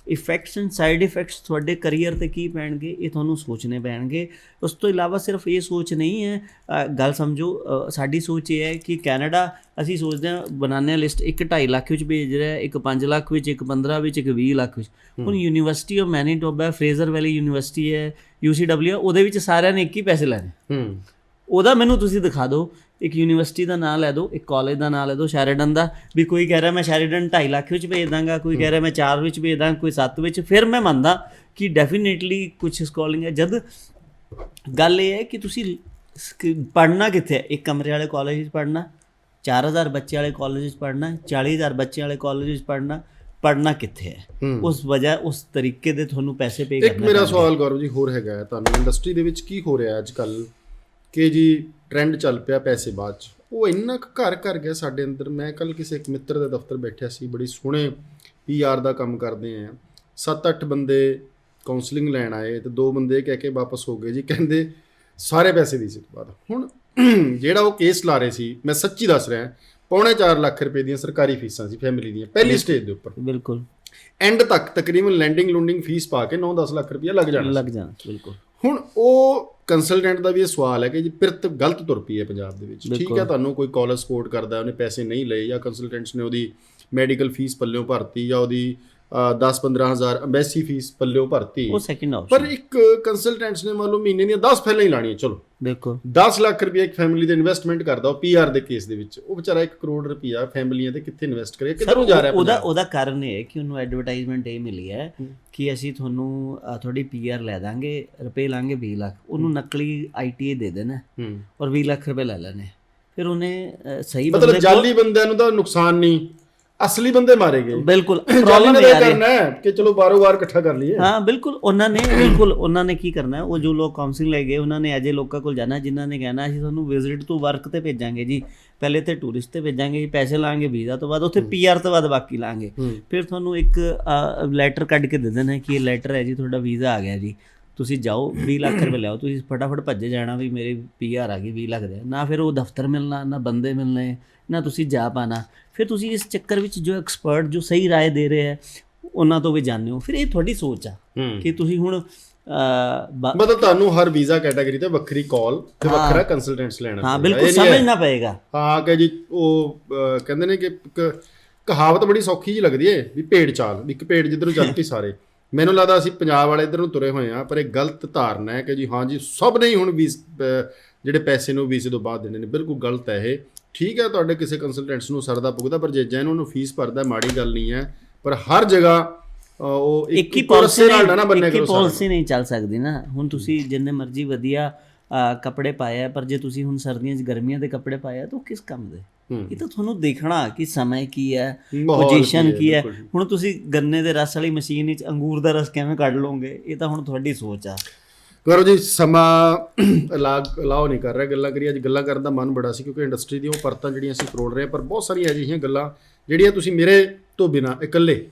ਇਫੈਕਟਸ ਐਂਡ ਸਾਈਡ ਇਫੈਕਟਸ ਤੁਹਾਡੇ ਕਰੀਅਰ 'ਤੇ ਕੀ ਪੈਣਗੇ ਇਹ ਤੁਹਾਨੂੰ ਸੋਚਣੇ ਪੈਣਗੇ। ਉਸ ਤੋਂ ਇਲਾਵਾ ਸਿਰਫ ਇਹ ਸੋਚ ਨਹੀਂ ਹੈ, ਗੱਲ ਸਮਝੋ, ਸਾਡੀ ਸੋਚ ਇਹ ਹੈ ਕਿ ਕੈਨੇਡਾ ਅਸੀਂ ਸੋਚਦੇ ਹਾਂ, ਬਣਾਉਂਦੇ ਹਾਂ ਲਿਸਟ, ਇੱਕ 2.5 ਲੱਖ ਵਿੱਚ ਭੇਜ ਰਿਹਾ, ਇੱਕ 5 ਲੱਖ ਵਿੱਚ, ਇੱਕ 15 ਵਿੱਚ, ਇੱਕ 20 ਲੱਖ ਵਿੱਚ। ਹੁਣ university of Manitoba, Fraser valley university ਹੈ, UCW, ਉਹਦੇ ਵਿੱਚ ਸਾਰਿਆਂ ਨੇ ਇੱਕ ਹੀ ਪੈਸੇ ਲੈਣੇ। ਉਹਦਾ ਮੈਨੂੰ ਤੁਸੀਂ ਦਿਖਾ ਦਿਓ, ਇੱਕ ਯੂਨੀਵਰਸਿਟੀ ਦਾ ਨਾਂ ਲੈ ਦਿਓ, ਇੱਕ ਕਾਲਜ ਦਾ ਨਾਂ ਲੈ ਦਿਓ, ਸ਼ੈਰੀਡਨ ਦਾ, ਵੀ ਕੋਈ ਕਹਿ ਰਿਹਾ ਮੈਂ ਸ਼ੈਰੀਡਨ 2.5 ਲੱਖ ਵਿੱਚ ਭੇਜ ਦਾਂਗਾ, ਕੋਈ ਕਹਿ ਰਿਹਾ ਮੈਂ 4 ਵਿੱਚ ਭੇਜ ਦਾਂਗਾ, ਕੋਈ 7 ਵਿੱਚ। ਫਿਰ ਮੈਂ ਮੰਨਦਾ ਕਿ ਡੈਫੀਨੇਟਲੀ ਕੁਛ ਸਕੋਲਿੰਗ ਹੈ। ਜਦ ਗੱਲ ਇਹ ਹੈ ਕਿ ਤੁਸੀਂ ਪੜ੍ਹਨਾ ਕਿੱਥੇ ਹੈ, ਇੱਕ ਕਮਰੇ ਵਾਲੇ ਕਾਲਜ ਵਿੱਚ ਪੜ੍ਹਨਾ, 4000 ਬੱਚੇ ਵਾਲੇ ਕਾਲਜ ਵਿੱਚ ਪੜ੍ਹਨਾ, 40000 ਬੱਚੇ ਵਾਲੇ ਕਾਲਜ ਵਿੱਚ ਪੜ੍ਹਨਾ ਕਿੱਥੇ ਹੈ। ਉਸ ਵਜ੍ਹਾ ਉਸ ਤਰੀਕੇ ਦੇ ਤੁਹਾਨੂੰ ਪੈਸੇ ਪੇ ਕਰਨੇ। ਇੱਕ ਮੇਰਾ ਸਵਾਲ ਗੌਰਵ ਜੀ ਹੋਰ ਹੈਗਾ, ਤੁਹਾਨੂੰ ਇੰਡਸਟਰੀ ਦੇ ਵਿੱਚ ਕੀ ਹੋ ਰਿਹਾ ਅੱਜ ਕੱਲ੍ਹ ਕਿ ਜੀ ਟਰੈਂਡ ਚੱਲ ਪਿਆ ਪੈਸੇ ਬਾਅਦ 'ਚ, ਉਹ ਇੰਨਾ ਕੁ ਘਰ ਕਰ ਗਿਆ ਸਾਡੇ ਅੰਦਰ। ਮੈਂ ਕੱਲ੍ਹ ਕਿਸੇ ਇੱਕ ਮਿੱਤਰ ਦੇ ਦਫ਼ਤਰ ਬੈਠਿਆ ਸੀ, ਬੜੀ ਸੋਹਣੇ PR ਦਾ ਕੰਮ ਕਰਦੇ ਆ, 7-8 ਬੰਦੇ ਕਾਉਂਸਲਿੰਗ ਲੈਣ ਆਏ ਤੇ 2 ਬੰਦੇ ਕਹਿ ਕੇ ਵਾਪਸ ਹੋ ਗਏ ਜੀ, ਕਹਿੰਦੇ ਸਾਰੇ ਪੈਸੇ ਵੀਜ਼ੇ ਤੋਂ ਬਾਅਦ। ਹੁਣ ਜਿਹੜਾ ਉਹ ਕੇਸ ਲਾ ਰਹੇ ਸੀ, ਮੈਂ ਸੱਚੀ ਦੱਸ ਰਿਹਾ, 4.25 ਲੱਖ ਰੁਪਏ ਦੀਆਂ ਸਰਕਾਰੀ ਫੀਸਾਂ ਸੀ ਫੈਮਿਲੀ ਦੀਆਂ, ਪਹਿਲੀ ਸਟੇਜ ਦੇ ਉੱਪਰ। ਬਿਲਕੁਲ ਐਂਡ ਤੱਕ ਤਕਰੀਬਨ ਲੈਂਡਿੰਗ ਲੂੰਡਿੰਗ ਫੀਸ ਪਾ ਕੇ 9-10 ਲੱਖ ਰੁਪਇਆ ਲੱਗ ਜਾਣਾ। ਬਿਲਕੁਲ। ਹੁਣ ਉਹ ਕੰਸਲਟੈਂਟ ਦਾ ਵੀ ਇਹ ਸਵਾਲ ਹੈ ਕਿ ਜੀ ਪਿਰਤ ਗਲਤ ਤੁਰ ਪਈ ਹੈ ਪੰਜਾਬ ਦੇ ਵਿੱਚ। ਠੀਕ ਹੈ, ਤੁਹਾਨੂੰ ਕੋਈ ਕਾਲਜ ਸਪੋਰਟ ਕਰਦਾ, ਉਹਨੇ ਪੈਸੇ ਨਹੀਂ ਲਏ, ਜਾਂ ਕੰਸਲਟੈਂਟਸ ਨੇ ਉਹਦੀ ਮੈਡੀਕਲ ਫੀਸ ਪੱਲਿਓਂ ਭਰਤੀ, ਜਾਂ ਉਹਦੀ 10-15 ਹਜ਼ਾਰ ਅੰਬੈਸੀ ਫੀਸ ਪੱਲਿਓਂ ਭਰਤੀ, ਉਹ ਸੈਕਿੰਡ ਆਪਸ਼ਨ। ਪਰ ਇੱਕ ਕੰਸਲਟੈਂਟਸ ਨੇ ਮੰਨ ਲਓ ਮਹੀਨੇ ਦੀਆਂ 10 ਫਾਈਲਾਂ ਹੀ ਲਾਣੀਆਂ, ਚਲੋ ਬਿਲਕੁਲ 10 ਲੱਖ ਰੁਪਏ ਇੱਕ ਫੈਮਿਲੀ ਦੇ ਇਨਵੈਸਟਮੈਂਟ ਕਰਦਾ ਉਹ PR ਦੇ ਕੇਸ ਦੇ ਵਿੱਚ, ਉਹ ਵਿਚਾਰਾ 1 ਕਰੋੜ ਰੁਪਇਆ ਫੈਮਿਲੀਆਂ ਤੇ ਕਿੱਥੇ ਇਨਵੈਸਟ ਕਰੇ, ਕਿੱਧਰੋਂ ਜਾ ਰਿਹਾ। ਉਹਦਾ ਕਾਰਨ ਇਹ ਹੈ ਕਿ ਉਹਨੂੰ ਐਡਵਰਟਾਈਜ਼ਮੈਂਟ ਇਹ ਮਿਲੀ ਹੈ ਕਿ ਅਸੀਂ ਤੁਹਾਨੂੰ ਤੁਹਾਡੀ PR ਲੈ ਦਾਂਗੇ, ਰੁਪਏ ਲਾਂਗੇ 20 ਲੱਖ, ਉਹਨੂੰ ਨਕਲੀ ITA ਦੇ ਦੇਣਾ ਔਰ 20 ਲੱਖ ਰੁਪਏ ਲੈ ਲੈਣੇ। ਫਿਰ ਉਹਨੇ ਸਹੀ ਮਤਲਬ ਜਾਲੀ ਬੰਦਿਆਂ ਨੂੰ ਤਾਂ ਨੁਕਸਾਨ ਨਹੀਂ, ਅਸਲੀ ਬੰਦੇ ਮਾਰੇ ਗਏ। ਬਿਲਕੁਲ ਪ੍ਰੋਬਲਮ ਇਹ ਕਰਨਾ ਹੈ ਕਿ ਚਲੋ ਬਾਰੋ-ਬਾਰ ਇਕੱਠਾ ਕਰ ਲਈਏ। ਹਾਂ ਬਿਲਕੁਲ, ਉਹਨਾਂ ਨੇ ਕੀ ਕਰਨਾ, ਉਹ ਜੋ ਲੋਕ ਕਾਉਂਸਲਿੰਗ ਲੈ ਗਏ ਉਹਨਾਂ ਨੇ ਅਜੇ ਲੋਕਾਂ ਕੋਲ ਜਾਣਾ ਜਿਨ੍ਹਾਂ ਨੇ ਕਹਿਣਾ ਅਸੀਂ ਤੁਹਾਨੂੰ ਵਿਜ਼ਿਟ ਤੋਂ ਵਰਕ ਤੇ ਭੇਜਾਂਗੇ ਜੀ, ਪਹਿਲੇ ਤੇ ਟੂਰਿਸਟ ਤੇ ਭੇਜਾਂਗੇ ਜੀ, ਪੈਸੇ ਲਾਂਗੇ ਵੀਜ਼ਾ ਤੋਂ ਬਾਅਦ, ਉੱਥੇ PR ਤੋਂ ਬਾਅਦ ਬਾਕੀ ਲਾਂਗੇ। ਫਿਰ ਤੁਹਾਨੂੰ ਇੱਕ ਲੈਟਰ ਕੱਢ ਕੇ ਦੇ ਦੇਣਾ ਕਿ ਇਹ ਲੈਟਰ ਹੈ ਜੀ, ਤੁਹਾਡਾ ਵੀਜ਼ਾ ਆ ਗਿਆ ਜੀ, ਤੁਸੀਂ ਜਾਓ 20 ਲੱਖ ਰੁਪਏ ਲਿਆਓ। ਤੁਸੀਂ ਫਟਾਫਟ ਭੱਜੇ ਜਾਣਾ ਵੀ ਮੇਰੇ PR ਆ ਗਈ 20 ਲੱਖ ਦੇ, ਨਾ ਫਿਰ ਉਹ ਦਫ਼ਤਰ ਮਿਲਣਾ, ਨਾ ਬੰਦੇ ਮਿਲਣੇ, ਨਾ ਤੁਸੀਂ ਜਾ ਪਾਣਾ। ਫਿਰ ਤੁਸੀਂ ਇਸ ਚੱਕਰ ਵਿੱਚ ਜੋ ਐਕਸਪਰਟ ਜੋ ਸਹੀ ਰਾਏ ਦੇ ਰਹੇ ਹੈ ਉਹਨਾਂ ਤੋਂ ਵੀ ਜਾਣਦੇ ਹੋ। ਫਿਰ ਇਹ ਤੁਹਾਡੀ ਸੋਚ ਆ ਕਿ ਤੁਸੀਂ ਹੁਣ ਮਤਲਬ ਤੁਹਾਨੂੰ ਹਰ ਵੀਜ਼ਾ ਕੈਟਾਗਰੀ ਤੇ ਵੱਖਰੀ ਕਾਲ ਤੇ ਵੱਖਰਾ ਕੰਸਲਟੈਂਟਸ ਲੈਣਾ। ਹਾਂ ਬਿਲਕੁਲ, ਸਮਝਣਾ ਪਏਗਾ। ਹਾਂ ਕਿ ਜੀ ਉਹ ਕਹਿੰਦੇ ਨੇ ਕਿ ਕਹਾਵਤ ਬੜੀ ਸੌਖੀ ਜੀ ਲੱਗਦੀ ਹੈ ਵੀ ਭੇਡ ਚਾਲ, ਇੱਕ ਭੇਡ ਜਿੱਧਰੋਂ ਚੱਲ ਪਈ ਸਾਰੇ। ਮੈਨੂੰ ਲੱਗਦਾ ਅਸੀਂ ਪੰਜਾਬ ਵਾਲੇ ਇੱਧਰ ਨੂੰ ਤੁਰੇ ਹੋਏ ਹਾਂ, ਪਰ ਇਹ ਗਲਤ ਧਾਰਨਾ ਹੈ ਕਿ ਜੀ ਹਾਂ ਜੀ ਸਭ ਨੇ ਹੀ ਹੁਣ ਜਿਹੜੇ ਪੈਸੇ ਨੂੰ ਵੀਜ਼ੇ ਤੋਂ ਬਾਅਦ ਦੇਣੇ ਨੇ। ਬਿਲਕੁਲ ਗਲਤ ਹੈ ਇਹ। ਠੀਕ ਹੈ, ਤੁਹਾਡੇ ਕਿਸੇ ਕੰਸਲਟੈਂਟਸ ਨੂੰ ਸਰਦਾ ਪੁੱਗਦਾ, ਪਰ ਜੇ ਜੈਨੂਅਨ ਫੀਸ ਭਰਦਾ ਮਾੜੀ ਗੱਲ ਨਹੀਂ ਹੈ, ਪਰ ਹਰ ਜਗ੍ਹਾ ਉਹ ਇੱਕ ਹੀ ਪਾਲਿਸੀ ਨਹੀਂ ਚੱਲ ਸਕਦੀ ਨਾ। ਹੁਣ ਤੁਸੀਂ ਜਿੰਨੇ ਮਰਜ਼ੀ ਵਧੀਆ ਕੱਪੜੇ ਪਾਏ ਆ, ਪਰ ਜੇ ਤੁਸੀਂ ਹੁਣ ਸਰਦੀਆਂ 'ਚ ਗਰਮੀਆਂ ਦੇ ਕੱਪੜੇ ਪਾਏ ਆ ਤਾਂ ਉਹ ਕਿਸ ਕੰਮ ਦੇ? ਇਹ ਤਾਂ ਤੁਹਾਨੂੰ ਦੇਖਣਾ ਕਿ ਸਮਾਂ ਕੀ ਹੈ, ਮਾਹੌਲ ਪੋਜੀਸ਼ਨ ਕੀ ਕੀ ਹੈ, ਹੈ। ਬਿਲਕੁਲ। ਹੁਣ ਤੁਸੀਂ ਗੰਨੇ ਦੇ ਰਸ ਵਾਲੀ ਮਸ਼ੀਨ ਵਿੱਚ ਅੰਗੂਰ ਦਾ ਰਸ ਕਿਵੇਂ ਕੱਢ ਲਓਗੇ, ਇਹ ਤਾਂ ਹੁਣ ਤੁਹਾਡੀ ਸੋਚ ਆ। ਗੌਰਵ ਜੀ ਸਮਾਂ ਅਲਾਓ ਨਹੀਂ ਕਰ ਰਿਹਾ ਗੱਲਾਂ ਕਰੀਏ। ਅੱਜ ਗੱਲਾਂ ਕਰਨ ਦਾ ਮਨ ਬੜਾ ਸੀ ਕਿਉਂਕਿ ਇੰਡਸਟਰੀ ਦੀਆਂ ਉਹ ਪਰਤਾਂ ਜਿਹੜੀਆਂ ਅਸੀਂ ਫਰੋੜ ਰਹੇ ਹਾਂ, ਪਰ ਬਹੁਤ ਸਾਰੀਆਂ ਅਜਿਹੀਆਂ ਗੱਲਾਂ ਜਿਹੜੀਆਂ ਤੁਸੀਂ ਮੇਰੇ ਤੋਂ ਬਿਨਾਂ ਇਕੱਲੇ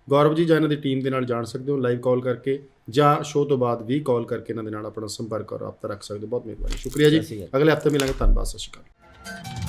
ਗੌਰਵ ਜੀ ਜਾਂ ਇਹਨਾਂ ਦੀ ਟੀਮ ਦੇ ਨਾਲ ਜਾਣ ਸਕਦੇ ਹੋ, ਲਾਈਵ ਕਾਲ ਕਰਕੇ ਜਾਂ ਸ਼ੋਅ ਤੋਂ ਬਾਅਦ ਵੀ ਕਾਲ ਕਰਕੇ ਇਹਨਾਂ ਦੇ ਨਾਲ ਆਪਣਾ ਸੰਪਰਕ ਔਰ ਰਾਬਤਾ ਰੱਖ ਸਕਦੇ ਹੋ। ਬਹੁਤ ਮਿਹਰਬਾਨੀ, ਸ਼ੁਕਰੀਆ ਜੀ। ਅਗਲੇ ਹਫਤੇ ਮਿਲਾਂਗੇ। ਧੰਨਵਾਦ, ਸਤਿ ਸ਼੍ਰੀ ਅਕਾਲ।